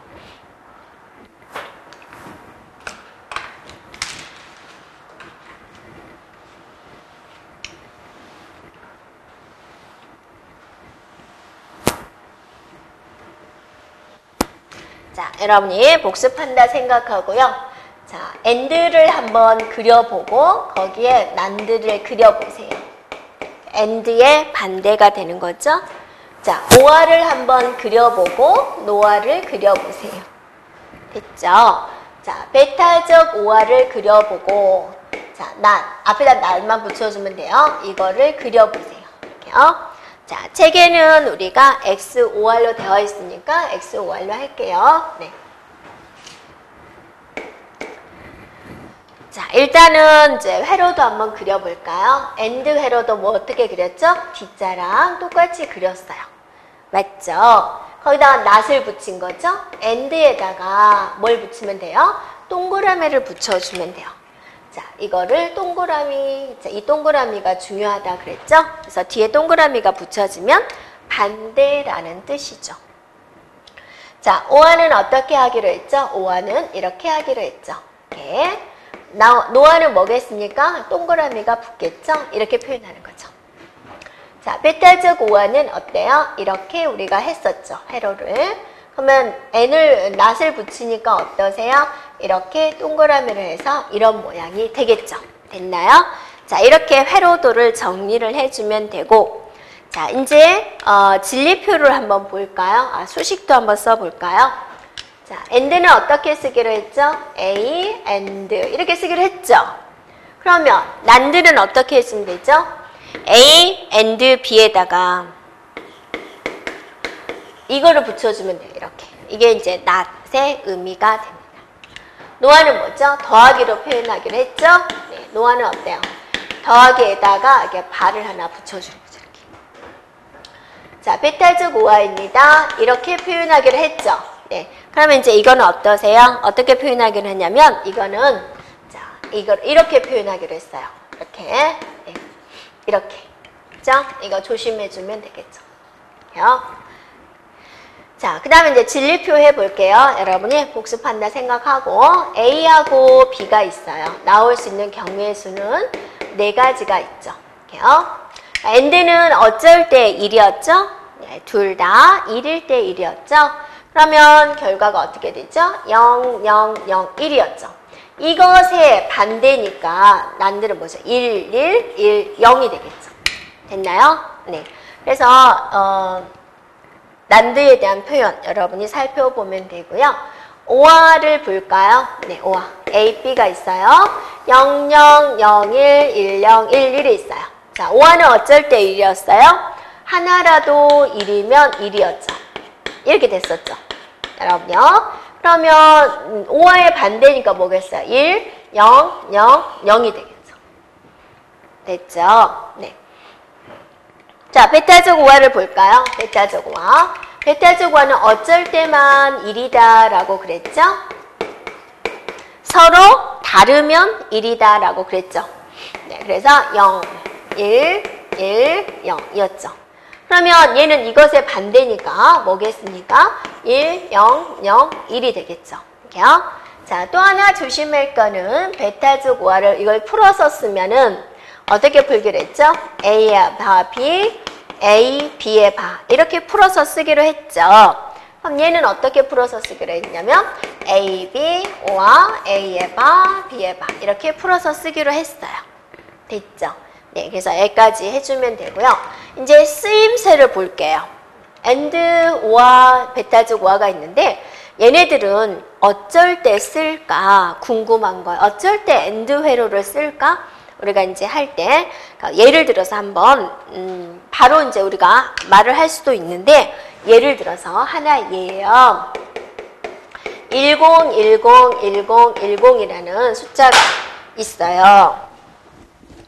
자, 여러분이 복습한다 생각하고요. 자, and를 한번 그려보고 거기에 not를 그려보세요. and의 반대가 되는 거죠. 자, OR를 한번 그려보고 no를 그려보세요. 됐죠? 자, 베타적 OR를 그려보고 자, not, 앞에다 not만 붙여주면 돼요. 이거를 그려보세요. 이렇게요. 자, 책에는 우리가 XOR로 되어 있으니까 XOR로 할게요. 네. 자, 일단은 이제 회로도 한번 그려볼까요? AND 회로도 뭐 어떻게 그렸죠? 뒷자랑 똑같이 그렸어요. 맞죠? 거기다가 not을 붙인 거죠? AND에다가 뭘 붙이면 돼요? 동그라미를 붙여주면 돼요. 자, 이거를 동그라미, 자, 이 동그라미가 중요하다 그랬죠? 그래서 뒤에 동그라미가 붙여지면 반대라는 뜻이죠. 자, 오화는 어떻게 하기로 했죠? 오화는 이렇게 하기로 했죠. 이렇게. 노화는 뭐겠습니까? 동그라미가 붙겠죠? 이렇게 표현하는 거죠. 자, 베타적 오화는 어때요? 이렇게 우리가 했었죠. 회로를. 그러면 not을 붙이니까 어떠세요? 이렇게 동그라미를 해서 이런 모양이 되겠죠. 됐나요? 자, 이렇게 회로도를 정리를 해주면 되고, 자, 이제 진리표를 한번 볼까요? 수식도 한번 써볼까요? 자, and는 어떻게 쓰기로 했죠? A, and 이렇게 쓰기로 했죠? 그러면 nand는 어떻게 했으면 되죠? A, and B에다가 이거를 붙여주면 돼요. 이렇게. 이게 이제 not의 의미가 됩니다. 노아는 뭐죠? 더하기로 표현하기로 했죠? 네, 노아는 어때요? 더하기에다가 이렇게 발을 하나 붙여주는 거죠. 이렇게. 자, 베타적 오아입니다. 이렇게 표현하기로 했죠? 네. 그러면 이제 이거는 어떠세요? 어떻게 표현하기로 했냐면, 이거는, 자, 이걸 이렇게 표현하기로 했어요. 이렇게. 네. 이렇게. 그죠? 이거 조심해주면 되겠죠? 자, 그 다음에 이제 진리표 해볼게요. 여러분이 복습한다 생각하고, A하고 B가 있어요. 나올 수 있는 경우의 수는 4가지가 있죠. 이렇게요. and는 어쩔 때 1이었죠? 네, 둘 다 1일 때 1이었죠? 그러면 결과가 어떻게 되죠? 0, 0, 0, 1이었죠. 이것의 반대니까 난들은 뭐죠? 1, 1, 1, 0이 되겠죠. 됐나요? 네. 그래서 난드에 대한 표현 여러분이 살펴보면 되고요. 오화를 볼까요? 네, 오화. A, B가 있어요. 0, 0, 0, 1, 1, 0, 1, 1이 있어요. 자, 오화는 어쩔 때 1이었어요? 하나라도 1이면 1이었죠. 이렇게 됐었죠. 여러분요. 그러면 오화의 반대니까 뭐겠어요? 1, 0, 0, 0이 되겠죠. 됐죠? 네. 자, 베타적 오화를 볼까요? 베타적 오화. 베타적 오화는 어쩔 때만 1이다 라고 그랬죠? 서로 다르면 1이다 라고 그랬죠. 네, 그래서 0, 1, 1, 0 이었죠. 그러면 얘는 이것의 반대니까 뭐겠습니까? 1, 0, 0, 1이 되겠죠. 이렇게요. 자, 또 하나 조심할 거는 베타적 오화를 이걸 풀어서 쓰면은 어떻게 풀기로 했죠? A의 바, B, A, B의 바 이렇게 풀어서 쓰기로 했죠. 그럼 얘는 어떻게 풀어서 쓰기로 했냐면 A, B, O와 A의 바, B의 바 이렇게 풀어서 쓰기로 했어요. 됐죠? 네, 그래서 여기까지 해주면 되고요. 이제 쓰임새를 볼게요. and, 오와 베타적 오화가 있는데 얘네들은 어쩔 때 쓸까 궁금한 거예요. 어쩔 때 and 회로를 쓸까? 우리가 이제 할 때 예를 들어서 한번 바로 이제 우리가 말을 할 수도 있는데 예를 들어서 하나예요. 10, 10, 10, 10이라는 숫자가 있어요.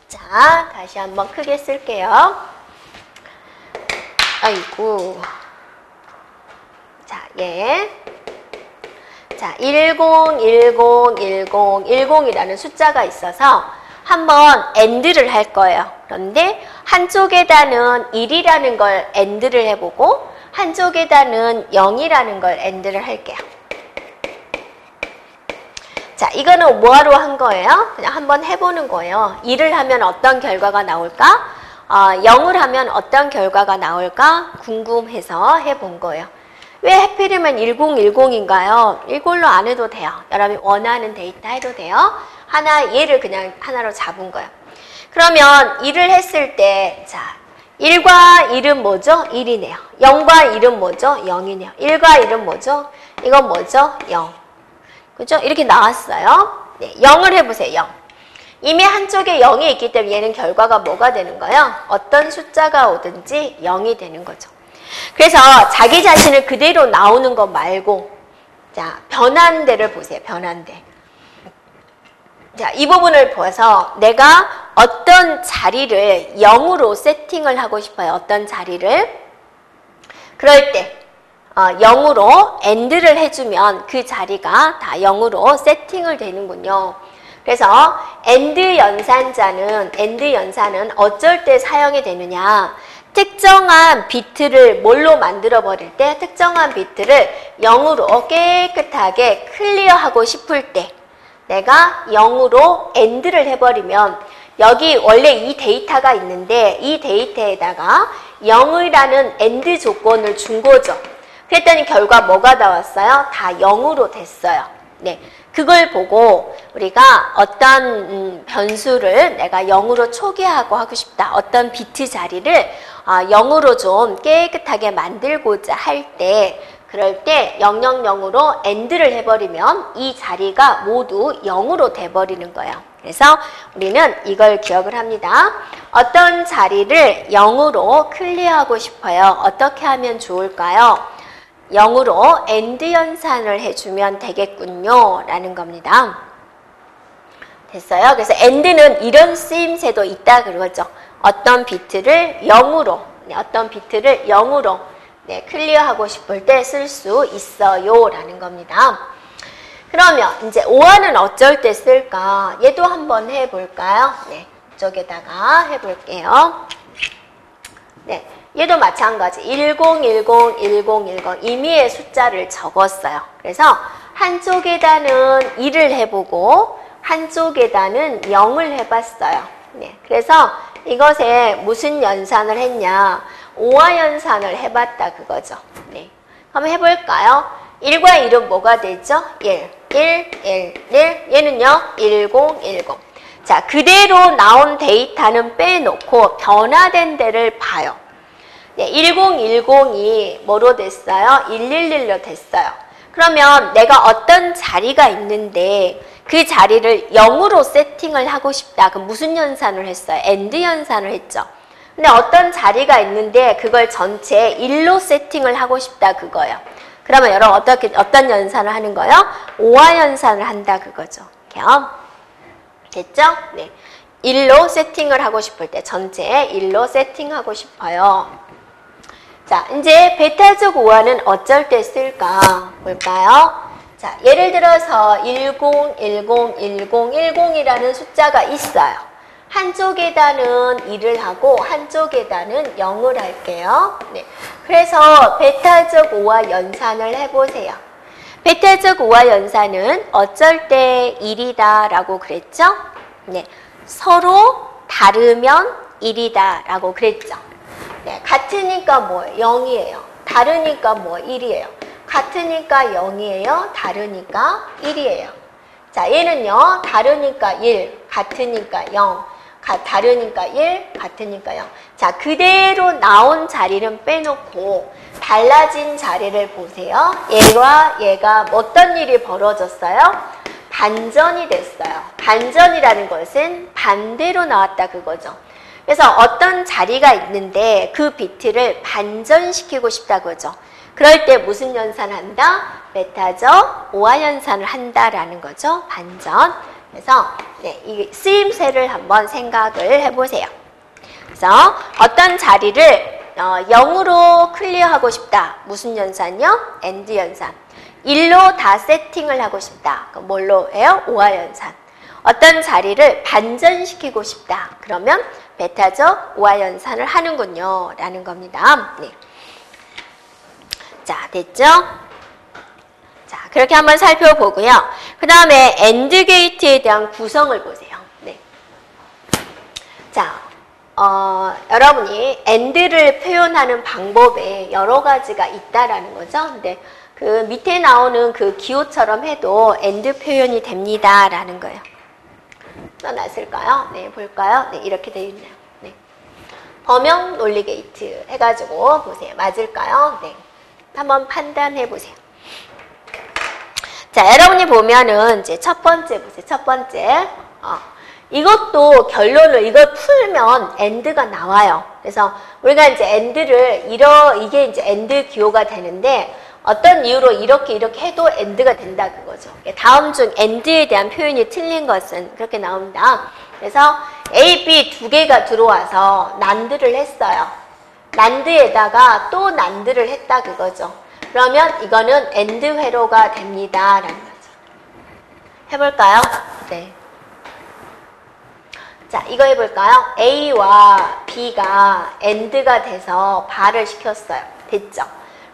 자, 다시 한번 크게 쓸게요. 아이고. 자, 예. 자, 10, 10, 10, 10이라는 숫자가 있어서 한번 and를 할 거예요. 그런데 한쪽에다는 1이라는 걸 and를 해보고 한쪽에다는 0이라는 걸 and를 할게요. 자, 이거는 뭐하러 한 거예요? 그냥 한번 해보는 거예요. 1을 하면 어떤 결과가 나올까? 0을 하면 어떤 결과가 나올까? 궁금해서 해본 거예요. 왜 하필이면 1010인가요? 이걸로 안 해도 돼요. 여러분이 원하는 데이터 해도 돼요. 하나, 얘를 그냥 하나로 잡은 거예요. 그러면 1을 했을 때, 자, 1과 1은 뭐죠? 1이네요. 0과 1은 뭐죠? 0이네요. 1과 1은 뭐죠? 이건 뭐죠? 0. 그죠? 이렇게 나왔어요. 네, 0을 해보세요. 0. 이미 한쪽에 0이 있기 때문에 얘는 결과가 뭐가 되는 거예요? 어떤 숫자가 오든지 0이 되는 거죠. 그래서 자기 자신을 그대로 나오는 거 말고 자, 변환대를 보세요. 변환대. 자, 이 부분을 보아서 내가 어떤 자리를 0으로 세팅을 하고 싶어요. 어떤 자리를. 그럴 때 0으로 and를 해주면 그 자리가 다 0으로 세팅을 되는군요. 그래서 and 연산은 어쩔 때 사용이 되느냐. 특정한 비트를 뭘로 만들어 버릴 때 특정한 비트를 0으로 깨끗하게 클리어하고 싶을 때 내가 0으로 and를 해버리면 여기 원래 이 데이터가 있는데 이 데이터에다가 0이라는 and 조건을 준 거죠. 그랬더니 결과 뭐가 나왔어요? 다 0으로 됐어요. 네, 그걸 보고 우리가 어떤 변수를 내가 0으로 초기화하고 하고 싶다. 어떤 비트 자리를 0으로 좀 깨끗하게 만들고자 할 때 그럴 때 000으로 AND를 해버리면 이 자리가 모두 0으로 돼버리는 거예요. 그래서 우리는 이걸 기억을 합니다. 어떤 자리를 0으로 클리어하고 싶어요. 어떻게 하면 좋을까요? 0으로 AND 연산을 해주면 되겠군요. 라는 겁니다. 됐어요? 그래서 AND는 이런 쓰임새도 있다 그러죠. 어떤 비트를 0으로, 어떤 비트를 0으로 클리어하고 싶을 때 쓸 수 있어요. 라는 겁니다. 그러면 이제 OR은 어쩔 때 쓸까? 얘도 한번 해볼까요? 네, 이쪽에다가 해볼게요. 네, 얘도 마찬가지. 1010, 1010 임의의 숫자를 적었어요. 그래서 한쪽에다는 1을 해보고 한쪽에다는 0을 해봤어요. 네, 그래서 이것에 무슨 연산을 했냐? OR 연산을 해봤다 그거죠. 네, 한번 해볼까요? 1과 1은 뭐가 되죠? 1, 1, 1, 1. 얘는요, 1010. 자, 그대로 나온 데이터는 빼놓고 변화된 데를 봐요. 네, 1010이 뭐로 됐어요? 111로 됐어요. 그러면 내가 어떤 자리가 있는데 그 자리를 0으로 세팅을 하고 싶다. 그럼 무슨 연산을 했어요? AND 연산을 했죠. 근데 어떤 자리가 있는데 그걸 전체 1로 세팅을 하고 싶다 그거예요. 그러면 여러분 어떤 연산을 하는 거예요? OR 연산을 한다 그거죠. 이렇게요. 됐죠? 네. 1로 세팅을 하고 싶을 때 전체에 1로 세팅하고 싶어요. 자, 이제 베타적 OR는 어쩔 때 쓸까 볼까요? 자, 예를 들어서 1010이라는 숫자가 있어요. 한쪽에다는 1을 하고 한쪽에다는 0을 할게요. 네. 그래서 베타적 OR 연산을 해보세요. 베타적 OR 연산은 어쩔 때 1이다 라고 그랬죠? 네. 서로 다르면 1이다 라고 그랬죠. 네. 같으니까 뭐 0이에요. 다르니까 뭐 1이에요. 같으니까 0이에요. 다르니까 1이에요. 자, 얘는요. 다르니까 1, 같으니까 0. 다르니까 1, 같으니까 0. 자, 그대로 나온 자리는 빼놓고 달라진 자리를 보세요. 얘와 얘가 어떤 일이 벌어졌어요? 반전이 됐어요. 반전이라는 것은 반대로 나왔다 그거죠. 그래서 어떤 자리가 있는데 그 비트를 반전시키고 싶다고죠. 그럴 때 무슨 연산을 한다? 베타적 OR 연산을 한다라는 거죠. 반전. 그래서 네, 이 쓰임새를 한번 생각을 해보세요. 그래서 어떤 자리를 0으로 클리어하고 싶다. 무슨 연산요? AND 연산. 1로 다 세팅을 하고 싶다. 그럼 뭘로 해요? OR 연산. 어떤 자리를 반전시키고 싶다. 그러면 베타적 OR 연산을 하는군요. 라는 겁니다. 네. 자, 됐죠? 자, 그렇게 한번 살펴보고요. 그 다음에 AND 게이트에 대한 구성을 보세요. 네. 자, 여러분이 AND를 표현하는 방법에 여러 가지가 있다라는 거죠. 근데 그 밑에 나오는 그 기호처럼 해도 AND 표현이 됩니다라는 거예요. 써놨을까요? 네, 볼까요? 네, 이렇게 되어 있네요. 네. 범용 논리 게이트 해가지고 보세요. 맞을까요? 네. 한번 판단해 보세요. 자, 여러분이 보면은 이제 첫 번째 보세요. 첫 번째. 이것도 결론을 이걸 풀면 AND가 나와요. 그래서 우리가 이제 AND를 이게 이제 AND 기호가 되는데 어떤 이유로 이렇게 해도 AND가 된다 그거죠. 다음 중 AND에 대한 표현이 틀린 것은 그렇게 나옵니다. 그래서 A, B 두 개가 들어와서 난드를 했어요. 난드에다가 또 난드를 했다 그거죠. 그러면 이거는 AND 회로가 됩니다. 라는 거죠. 해볼까요? 네. 자, 이거 해볼까요? A와 B가 AND가 돼서 발을 시켰어요. 됐죠?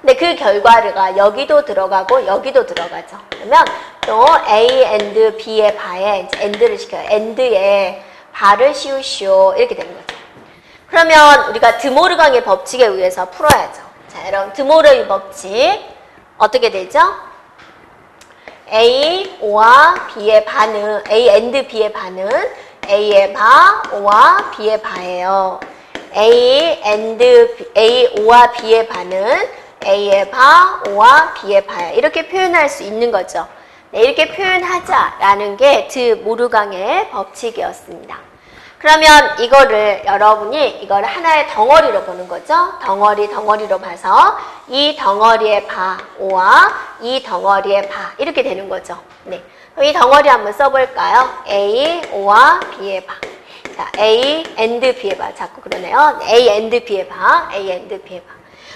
근데 그 결과가 여기도 들어가고 여기도 들어가죠. 그러면 또 A and B의 바에 이제 AND를 시켜요. AND에 발을 씌우시오. 이렇게 되는 거죠. 그러면 우리가 드모르강의 법칙에 의해서 풀어야죠. 자, 여러분 드모르의 법칙 어떻게 되죠? A와 B의 바는 A and B의 바는 A의 바와 B의 바예요. A와 B의 바는 A의 바, O와 B의 바야. 이렇게 표현할 수 있는 거죠. 네, 이렇게 표현하자라는 게 드 모르강의 법칙이었습니다. 그러면 이거를 여러분이 이걸 하나의 덩어리로 보는 거죠. 덩어리로 봐서 이 덩어리의 바, O와 이 덩어리의 바 이렇게 되는 거죠. 네, 그럼 이 덩어리 한번 써볼까요? A, O와 B의 바. 자, A and B의 바. 자꾸 그러네요. A and B의 바, A and B의 바.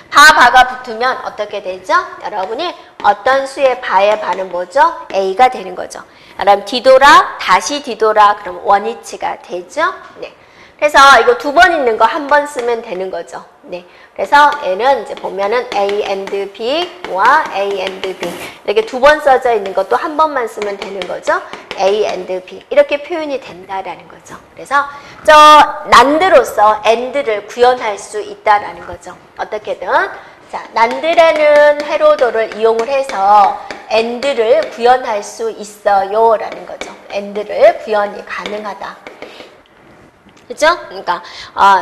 바가 붙으면 어떻게 되죠? 여러분이 어떤 수의 바의 바는 뭐죠? A가 되는 거죠. 그럼 뒤돌아, 다시 뒤돌아, 그럼 원위치가 되죠? 네. 그래서 이거 두 번 있는 거 한 번 쓰면 되는 거죠. 네. 그래서 얘는 이제 보면은 A and B와 A and B. 이렇게 두 번 써져 있는 것도 한 번만 쓰면 되는 거죠. A and B. 이렇게 표현이 된다라는 거죠. 그래서 저 난드로서 and를 구현할 수 있다라는 거죠. 어떻게든. 자, 난드라는 회로도를 이용을 해서 and를 구현할 수 있어요 라는 거죠. and를 구현이 가능하다. 그죠? 그러니까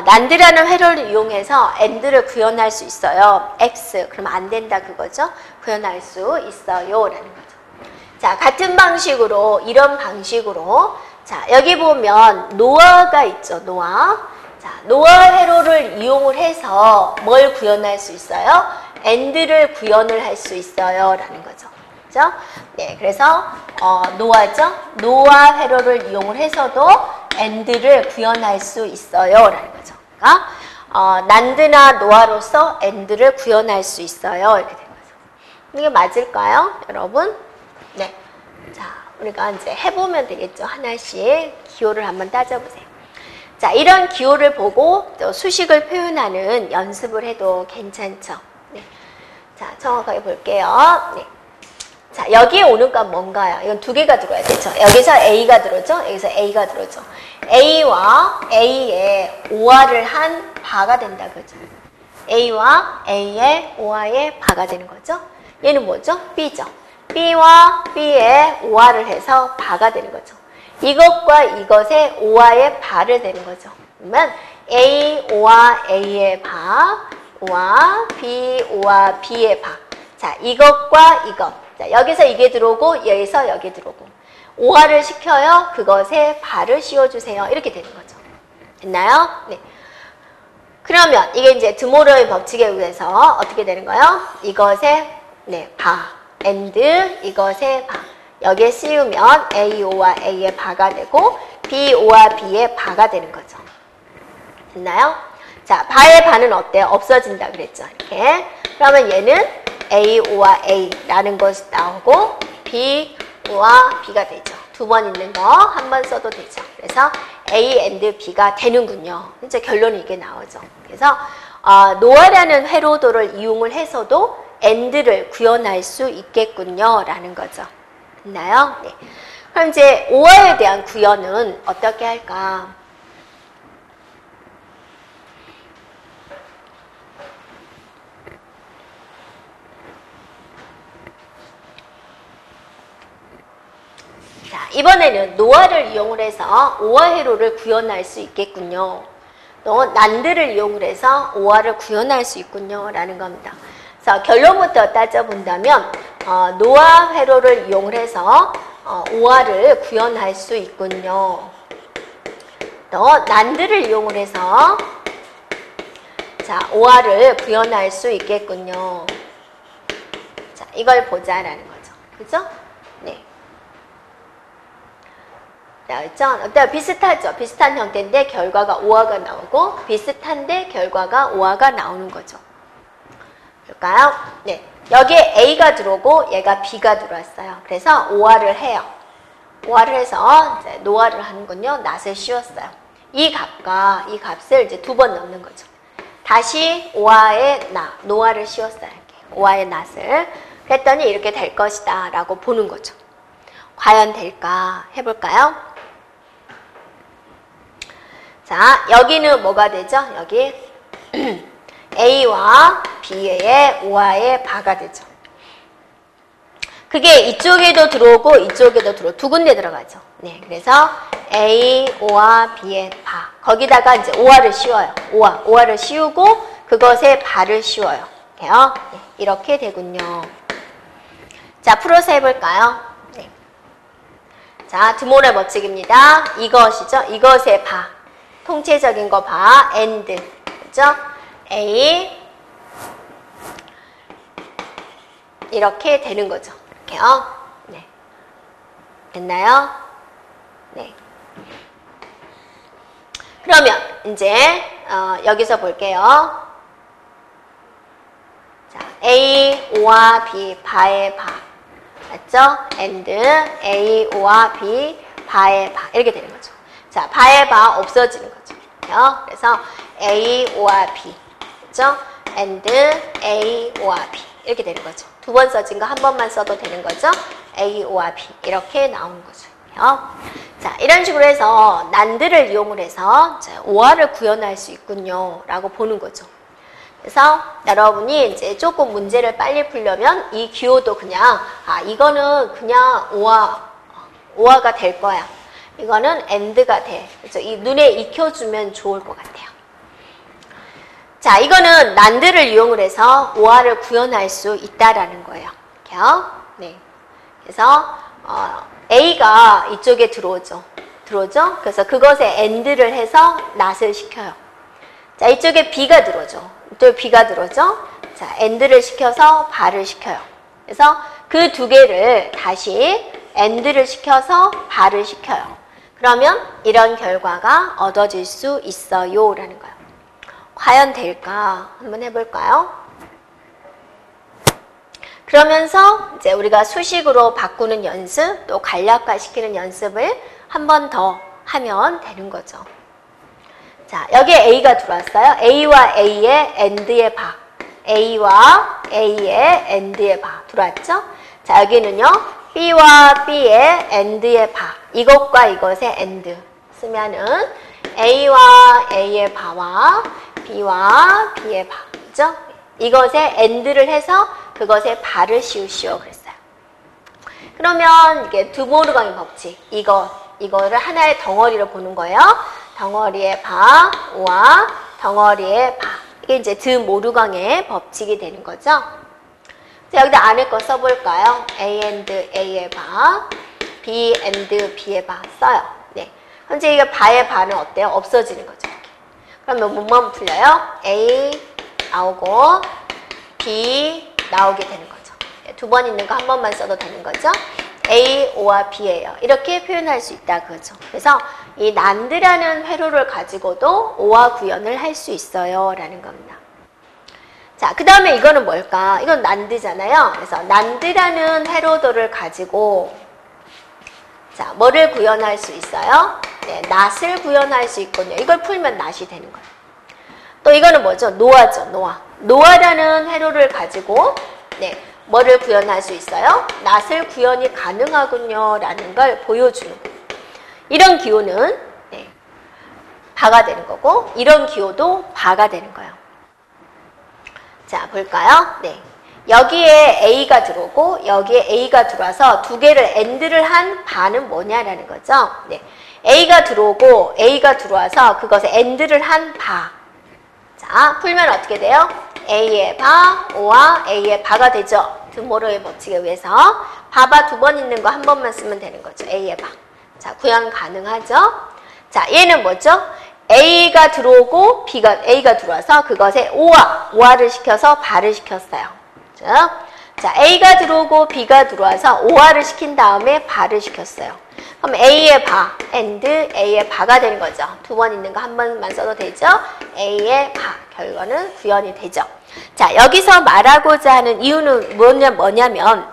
난드라는 회로를 이용해서 and를 구현할 수 있어요. x 그러면 안 된다 그거죠. 구현할 수 있어요 라는 거죠. 자, 같은 방식으로 이런 방식으로 자, 여기 보면 노아가 있죠. 노아. 자, 노아 회로를 이용을 해서 뭘 구현할 수 있어요? and를 구현을 할 수 있어요 라는 거죠. 그죠? 네, 그래서 노아죠. 노아 회로를 이용을 해서도 and를 구현할 수 있어요 라는 거죠. 그러니까 난드나 노아로서 and를 구현할 수 있어요 이렇게 된 거죠. 이게 맞을까요, 여러분? 네. 자, 우리가 이제 해보면 되겠죠. 하나씩 기호를 한번 따져보세요. 자, 이런 기호를 보고 또 수식을 표현하는 연습을 해도 괜찮죠. 네. 자, 정확하게 볼게요. 네. 자, 여기에 오는 건 뭔가요? 이건 두 개가 들어야 되죠. 여기서 A가 들어오죠. 여기서 A가 들어오죠. A와 A의 오화를 한 바가 된다 그죠. A와 A의 오화의 바가 되는 거죠. 얘는 뭐죠? B죠. B와 B의 오화를 해서 바가 되는 거죠. 이것과 이것의 오화의 바를 되는 거죠. 그러면 A, O와 A의 바, O와 B, O와 B의 바. 자, 이것과 이것. 자, 여기서 이게 들어오고 여기서 여기 들어오고. 오화를 시켜요. 그것에 바를 씌워주세요. 이렇게 되는 거죠. 됐나요? 네. 그러면 이게 이제 드모로의 법칙에 의해서 어떻게 되는 거예요? 이것의 네, 바, and 이것의 바. 여기에 씌우면 A, O와 A의 바가 되고 B, O와 B의 바가 되는 거죠. 됐나요? 자, 바의 바는 어때요? 없어진다 그랬죠. 이렇게. 그러면 얘는 A, O와 A라는 것이 나오고 B, O와 B가 되죠. 두 번 있는 거 한 번 써도 되죠. 그래서 A and B가 되는군요. 이제 결론이 이게 나오죠. 그래서 노아라는 회로도를 이용을 해서도 and를 구현할 수 있겠군요. 라는 거죠. 됐나요? 네. 그럼 이제 오화에 대한 구현은 어떻게 할까? 자, 이번에는 노아를 이용을 해서 오화 회로를 구현할 수 있겠군요. 또 난드를 이용을 해서 오화를 구현할 수 있군요. 라는 겁니다. 그래서 결론부터 따져본다면 노아 회로를 이용을 해서 오화를 구현할 수 있군요. 또 난드를 이용을 해서 자, 오화를 구현할 수 있겠군요. 자, 이걸 보자라는 거죠. 그죠? 네. 자, 어때요? 비슷하죠? 비슷한 형태인데 결과가 오화가 나오고 비슷한데 결과가 오화가 나오는 거죠. 볼까요? 네. 여기에 A가 들어오고 얘가 B가 들어왔어요. 그래서 오화를 해요. 오화를 해서 이제 노화를 하는군요. 낫을 씌웠어요. 이 값과 이 값을 이제 두 번 넣는 거죠. 다시 오화의 노화를 씌웠어요. 이렇게. 오화의 낫을. 그랬더니 이렇게 될 것이다 라고 보는 거죠. 과연 될까? 해볼까요? 자, 여기는 뭐가 되죠? 여기 A와 B의 오화의 바가 되죠. 그게 이쪽에도 들어오고 이쪽에도 들어오고 두 군데 들어가죠. 네, 그래서 A, O와 B의 바. 거기다가 이제 오화를 씌워요. 오화를 씌우고 그것에 바를 씌워요. 이렇게요. 네, 이렇게 되군요. 자, 풀어서 해볼까요? 네. 자, 드모레 법칙입니다. 이것이죠. 이것의 바. 통째적인 거 바. and. 그죠? A. 이렇게 되는 거죠. 이렇게요. 네. 됐나요? 네. 그러면 이제 여기서 볼게요. 자, A와 B, 바의 바. 맞죠? and A와 B, 바의 바. 이렇게 되는 거죠. 자, 바의 바 없어지는 거죠. 그래서 A와 B. 그죠? and A와 B. 이렇게 되는 거죠. 두 번 써진 거 한 번만 써도 되는 거죠. A와 B. 이렇게 나오는 거죠. 자, 이런 식으로 해서 난드를 이용을 해서 오화를 구현할 수 있군요. 라고 보는 거죠. 그래서 여러분이 이제 조금 문제를 빨리 풀려면 이 기호도 그냥, 이거는 그냥 오화가 될 거야. 이거는 and가 돼. 그래서 이 눈에 익혀주면 좋을 것 같아요. 자, 이거는 난드를 이용을 해서 오화를 구현할 수 있다라는 거예요. 이렇게요. 네. 그래서, A가 이쪽에 들어오죠. 그래서 그것에 and를 해서 not을 시켜요. 자, 이쪽에 B가 들어오죠. 이쪽에 B가 들어오죠. 자, and를 시켜서 bar를 시켜요. 그래서 그 두 개를 다시 and를 시켜서 bar를 시켜요. 그러면 이런 결과가 얻어질 수 있어요. 라는 거예요. 과연 될까? 한번 해볼까요? 그러면서 이제 우리가 수식으로 바꾸는 연습, 또 간략화 시키는 연습을 한 번 더 하면 되는 거죠. 자, 여기에 A가 들어왔어요. A와 A의 and의 바. A와 A의 and의 바 들어왔죠? 자, 여기는요. B와 B의 and의 바. 이것과 이것의 and 쓰면은 A와 A의 바와 B와 B의 바. 그죠? 이것에 and를 해서 그것에 바를 씌우시오 그랬어요. 그러면 이게 드모르강의 법칙, 이거를 하나의 덩어리로 보는 거예요. 덩어리의 바와 덩어리의 바. 이게 이제 드모르강의 법칙이 되는 거죠. 자, 여기다 안에 거 써볼까요? A and A의 바, B and B의 바 써요. 네. 현재 이게 바의 바는 어때요? 없어지는 거죠. 이렇게. 그러면 뭐만 풀려요? A 나오고 B 나오게 되는 거죠. 두 번 있는 거 한 번만 써도 되는 거죠. A, O와 B예요. 이렇게 표현할 수 있다 그거죠. 그래서 이 난드라는 회로를 가지고도 오화 구현을 할 수 있어요. 라는 겁니다. 자, 그 다음에 이거는 뭘까? 이건 난드잖아요. 그래서 난드라는 회로도를 가지고 자, 뭐를 구현할 수 있어요? 네, not을 구현할 수 있군요. 이걸 풀면 not이 되는 거예요. 또 이거는 뭐죠? 노아죠, 노아. 노아라는 회로를 가지고 네, 뭐를 구현할 수 있어요? not을 구현이 가능하군요. 라는 걸 보여주는 거예요. 이런 기호는 네, 바가 되는 거고 이런 기호도 바가 되는 거예요. 자, 볼까요? 네. 여기에 A가 들어오고 여기에 A가 들어와서 두 개를 and를 한 바는 뭐냐라는 거죠. 네. A가 들어오고 A가 들어와서 그것에 and를 한 바. 자, 풀면 어떻게 돼요? A의 바, O와 A의 바가 되죠. 드모르의 법칙에 의해서 바바 두 번 있는 거 한 번만 쓰면 되는 거죠. A의 바. 자, 구현 가능하죠? 자, 얘는 뭐죠? A가 들어오고 A가 들어와서 그것에 오화를 시켜서 바를 시켰어요. 자, A가 들어오고 B가 들어와서 오화를 시킨 다음에 바를 시켰어요. 그럼 A의 바, and A의 바가 되는 거죠. 두 번 있는 거 한 번만 써도 되죠? A의 바, 결과는 구현이 되죠. 자, 여기서 말하고자 하는 이유는 뭐냐면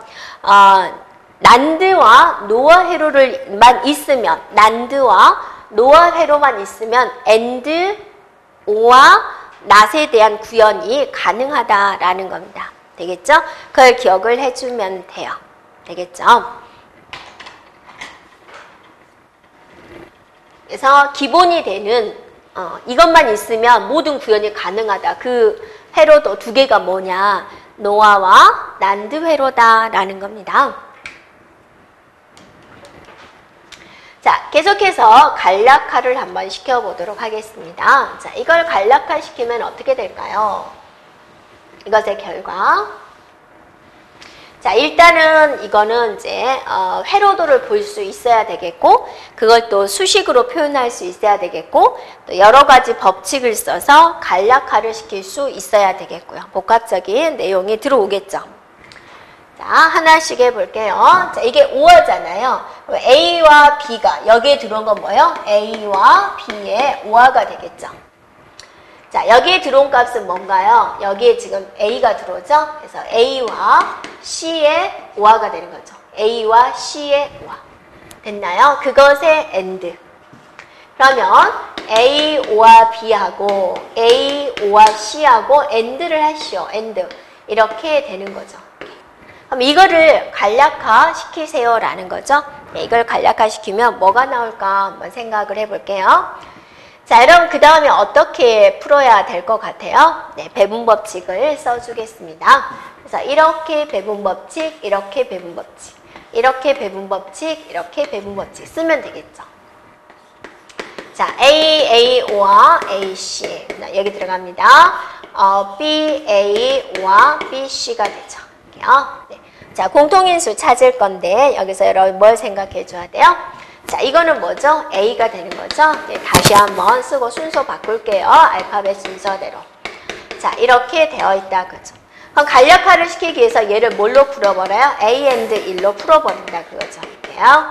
난드와 노아 회로만 있으면 난드와 노아 회로만 있으면 and, o와 not에 대한 구현이 가능하다라는 겁니다. 되겠죠? 그걸 기억을 해주면 돼요. 되겠죠? 그래서 기본이 되는 이것만 있으면 모든 구현이 가능하다. 그 회로도 두 개가 뭐냐? 노아와 난드 회로다라는 겁니다. 자, 계속해서 간략화를 한번 시켜보도록 하겠습니다. 자, 이걸 간략화 시키면 어떻게 될까요? 이것의 결과. 자, 일단은 이거는 이제 회로도를 볼 수 있어야 되겠고, 그걸 또 수식으로 표현할 수 있어야 되겠고, 또 여러 가지 법칙을 써서 간략화를 시킬 수 있어야 되겠고요. 복합적인 내용이 들어오겠죠. 자, 하나씩 해볼게요. 자, 이게 5화잖아요. A와 B가 여기에 들어온 건 뭐예요? A와 B의 5화가 되겠죠. 자, 여기에 들어온 값은 뭔가요? 여기에 지금 A가 들어오죠? 그래서 A와 C의 5화가 되는 거죠. A와 C의 5화. 됐나요? 그것의 AND. 그러면 A5와 B하고 A5와 C하고 AND를 하시오. AND. 이렇게 되는 거죠. 그럼 이거를 간략화 시키세요 라는 거죠. 네, 이걸 간략화 시키면 뭐가 나올까 한번 생각을 해볼게요. 자, 여러분 그 다음에 어떻게 풀어야 될 것 같아요? 네, 배분법칙을 써주겠습니다. 그래서 이렇게 배분법칙, 이렇게 배분법칙, 이렇게 배분법칙, 이렇게 배분법칙 쓰면 되겠죠. 자, AA와 AC 여기 들어갑니다. BA와 BC가 되죠. 네. 자, 공통인수 찾을 건데 여기서 여러분 뭘 생각해 줘야 돼요? 자, 이거는 뭐죠? A가 되는 거죠? 네, 다시 한번 쓰고 순서 바꿀게요. 알파벳 순서대로. 자, 이렇게 되어 있다. 그죠? 그럼 간략화를 시키기 위해서 얘를 뭘로 풀어버려요? A and 1로 풀어버린다. 그거죠. 이게요.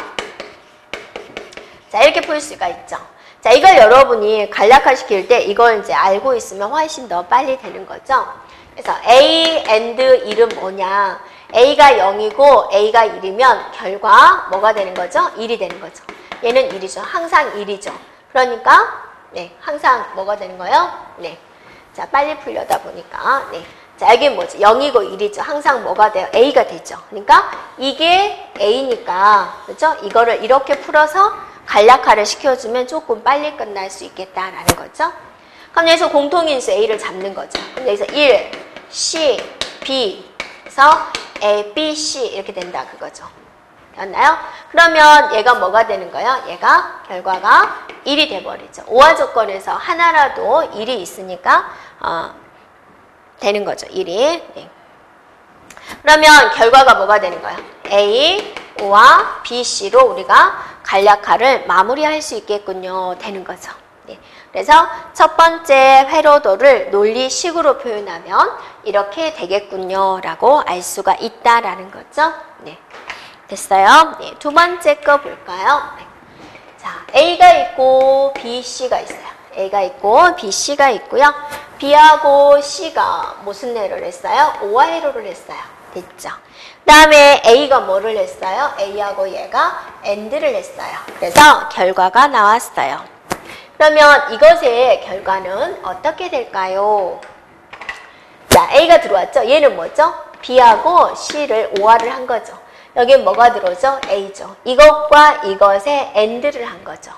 자, 이렇게 풀 수가 있죠. 자, 이걸 여러분이 간략화 시킬 때 이걸 이제 알고 있으면 훨씬 더 빨리 되는 거죠. 그래서 A and 1은 뭐냐? A가 0이고 A가 1이면 결과 뭐가 되는 거죠? 1이 되는 거죠. 얘는 1이죠. 항상 1이죠. 그러니까 네, 항상 뭐가 되는 거예요? 네. 자, 빨리 풀려다 보니까 네. 자, 여기 뭐지? 0이고 1이죠. 항상 뭐가 돼요? A가 되죠. 그러니까 이게 A니까 그렇죠? 이거를 이렇게 풀어서 간략화를 시켜주면 조금 빨리 끝날 수 있겠다라는 거죠. 그럼 여기서 공통인수 A를 잡는 거죠. 그럼 여기서 1, C, B 그래서 A, B, C 이렇게 된다 그거죠. 됐나요? 그러면 얘가 뭐가 되는 거예요? 얘가 결과가 1이 돼버리죠. 5화 조건에서 하나라도 1이 있으니까 되는 거죠. 1이. 네. 그러면 결과가 뭐가 되는 거예요? A와 B, C로 우리가 간략화를 마무리할 수 있겠군요. 되는 거죠. 네. 그래서 첫 번째 회로도를 논리식으로 표현하면 이렇게 되겠군요. 라고 알 수가 있다라는 거죠. 네. 됐어요? 네. 두 번째 거 볼까요? 네. 자, A가 있고 B, C가 있어요. A가 있고 B, C가 있고요. B하고 C가 무슨 회로를 했어요? 5화 회로를 했어요. 됐죠? 그 다음에 A가 뭐를 했어요? A하고 얘가 AND를 했어요. 그래서 결과가 나왔어요. 그러면 이것의 결과는 어떻게 될까요? 자, A가 들어왔죠? 얘는 뭐죠? B하고 C를 5화를 한 거죠. 여기 뭐가 들어오죠? A죠. 이것과 이것의 AND를 한 거죠.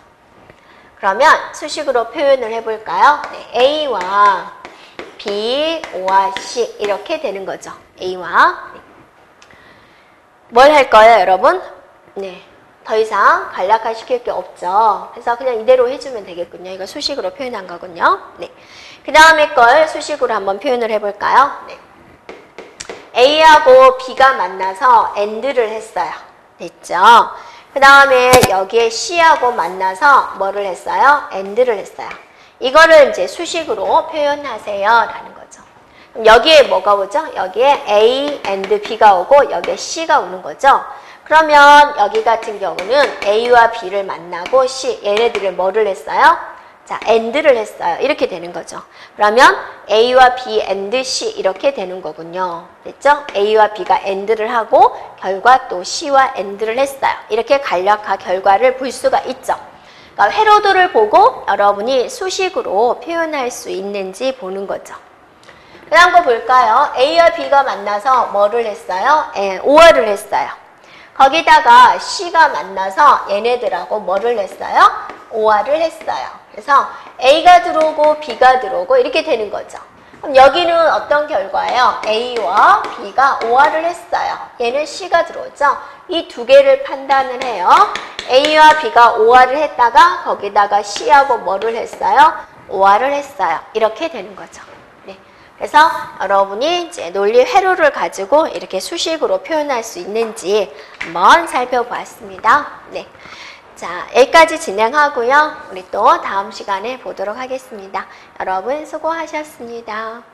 그러면 수식으로 표현을 해볼까요? 네, A와 B, O와 C 이렇게 되는 거죠. A와 뭘 할 거예요, 여러분? 네, 더 이상 간략화 시킬 게 없죠. 그래서 그냥 이대로 해주면 되겠군요. 이거 수식으로 표현한 거군요. 네, 그 다음에 걸 수식으로 한번 표현을 해볼까요? 네. A하고 B가 만나서 AND를 했어요. 됐죠? 그 다음에 여기에 C하고 만나서 뭐를 했어요? AND를 했어요. 이거를 이제 수식으로 표현하세요. 라는 거죠. 그럼 여기에 뭐가 오죠? 여기에 A and B가 오고 여기에 C가 오는 거죠. 그러면 여기 같은 경우는 A와 B를 만나고 C, 얘네들을 뭐를 했어요? 자, AND를 했어요. 이렇게 되는 거죠. 그러면 A와 B and C 이렇게 되는 거군요. 됐죠? A와 B가 AND를 하고 결과 또 C와 AND를 했어요. 이렇게 간략화 결과를 볼 수가 있죠. 그러니까 회로도를 보고 여러분이 수식으로 표현할 수 있는지 보는 거죠. 그 다음 거 볼까요? A와 B가 만나서 뭐를 했어요? 5화를 했어요. 거기다가 C가 만나서 얘네들하고 뭐를 했어요? 5화를 했어요. 그래서 A가 들어오고 B가 들어오고 이렇게 되는 거죠. 그럼 여기는 어떤 결과예요? A와 B가 5화를 했어요. 얘는 C가 들어오죠. 이 두 개를 판단을 해요. A와 B가 5화를 했다가 거기다가 C하고 뭐를 했어요? 5화를 했어요. 이렇게 되는 거죠. 네. 그래서 여러분이 이제 논리 회로를 가지고 이렇게 수식으로 표현할 수 있는지 한번 살펴보았습니다. 네. 자, 여기까지 진행하고요. 우리 또 다음 시간에 보도록 하겠습니다. 여러분 수고하셨습니다.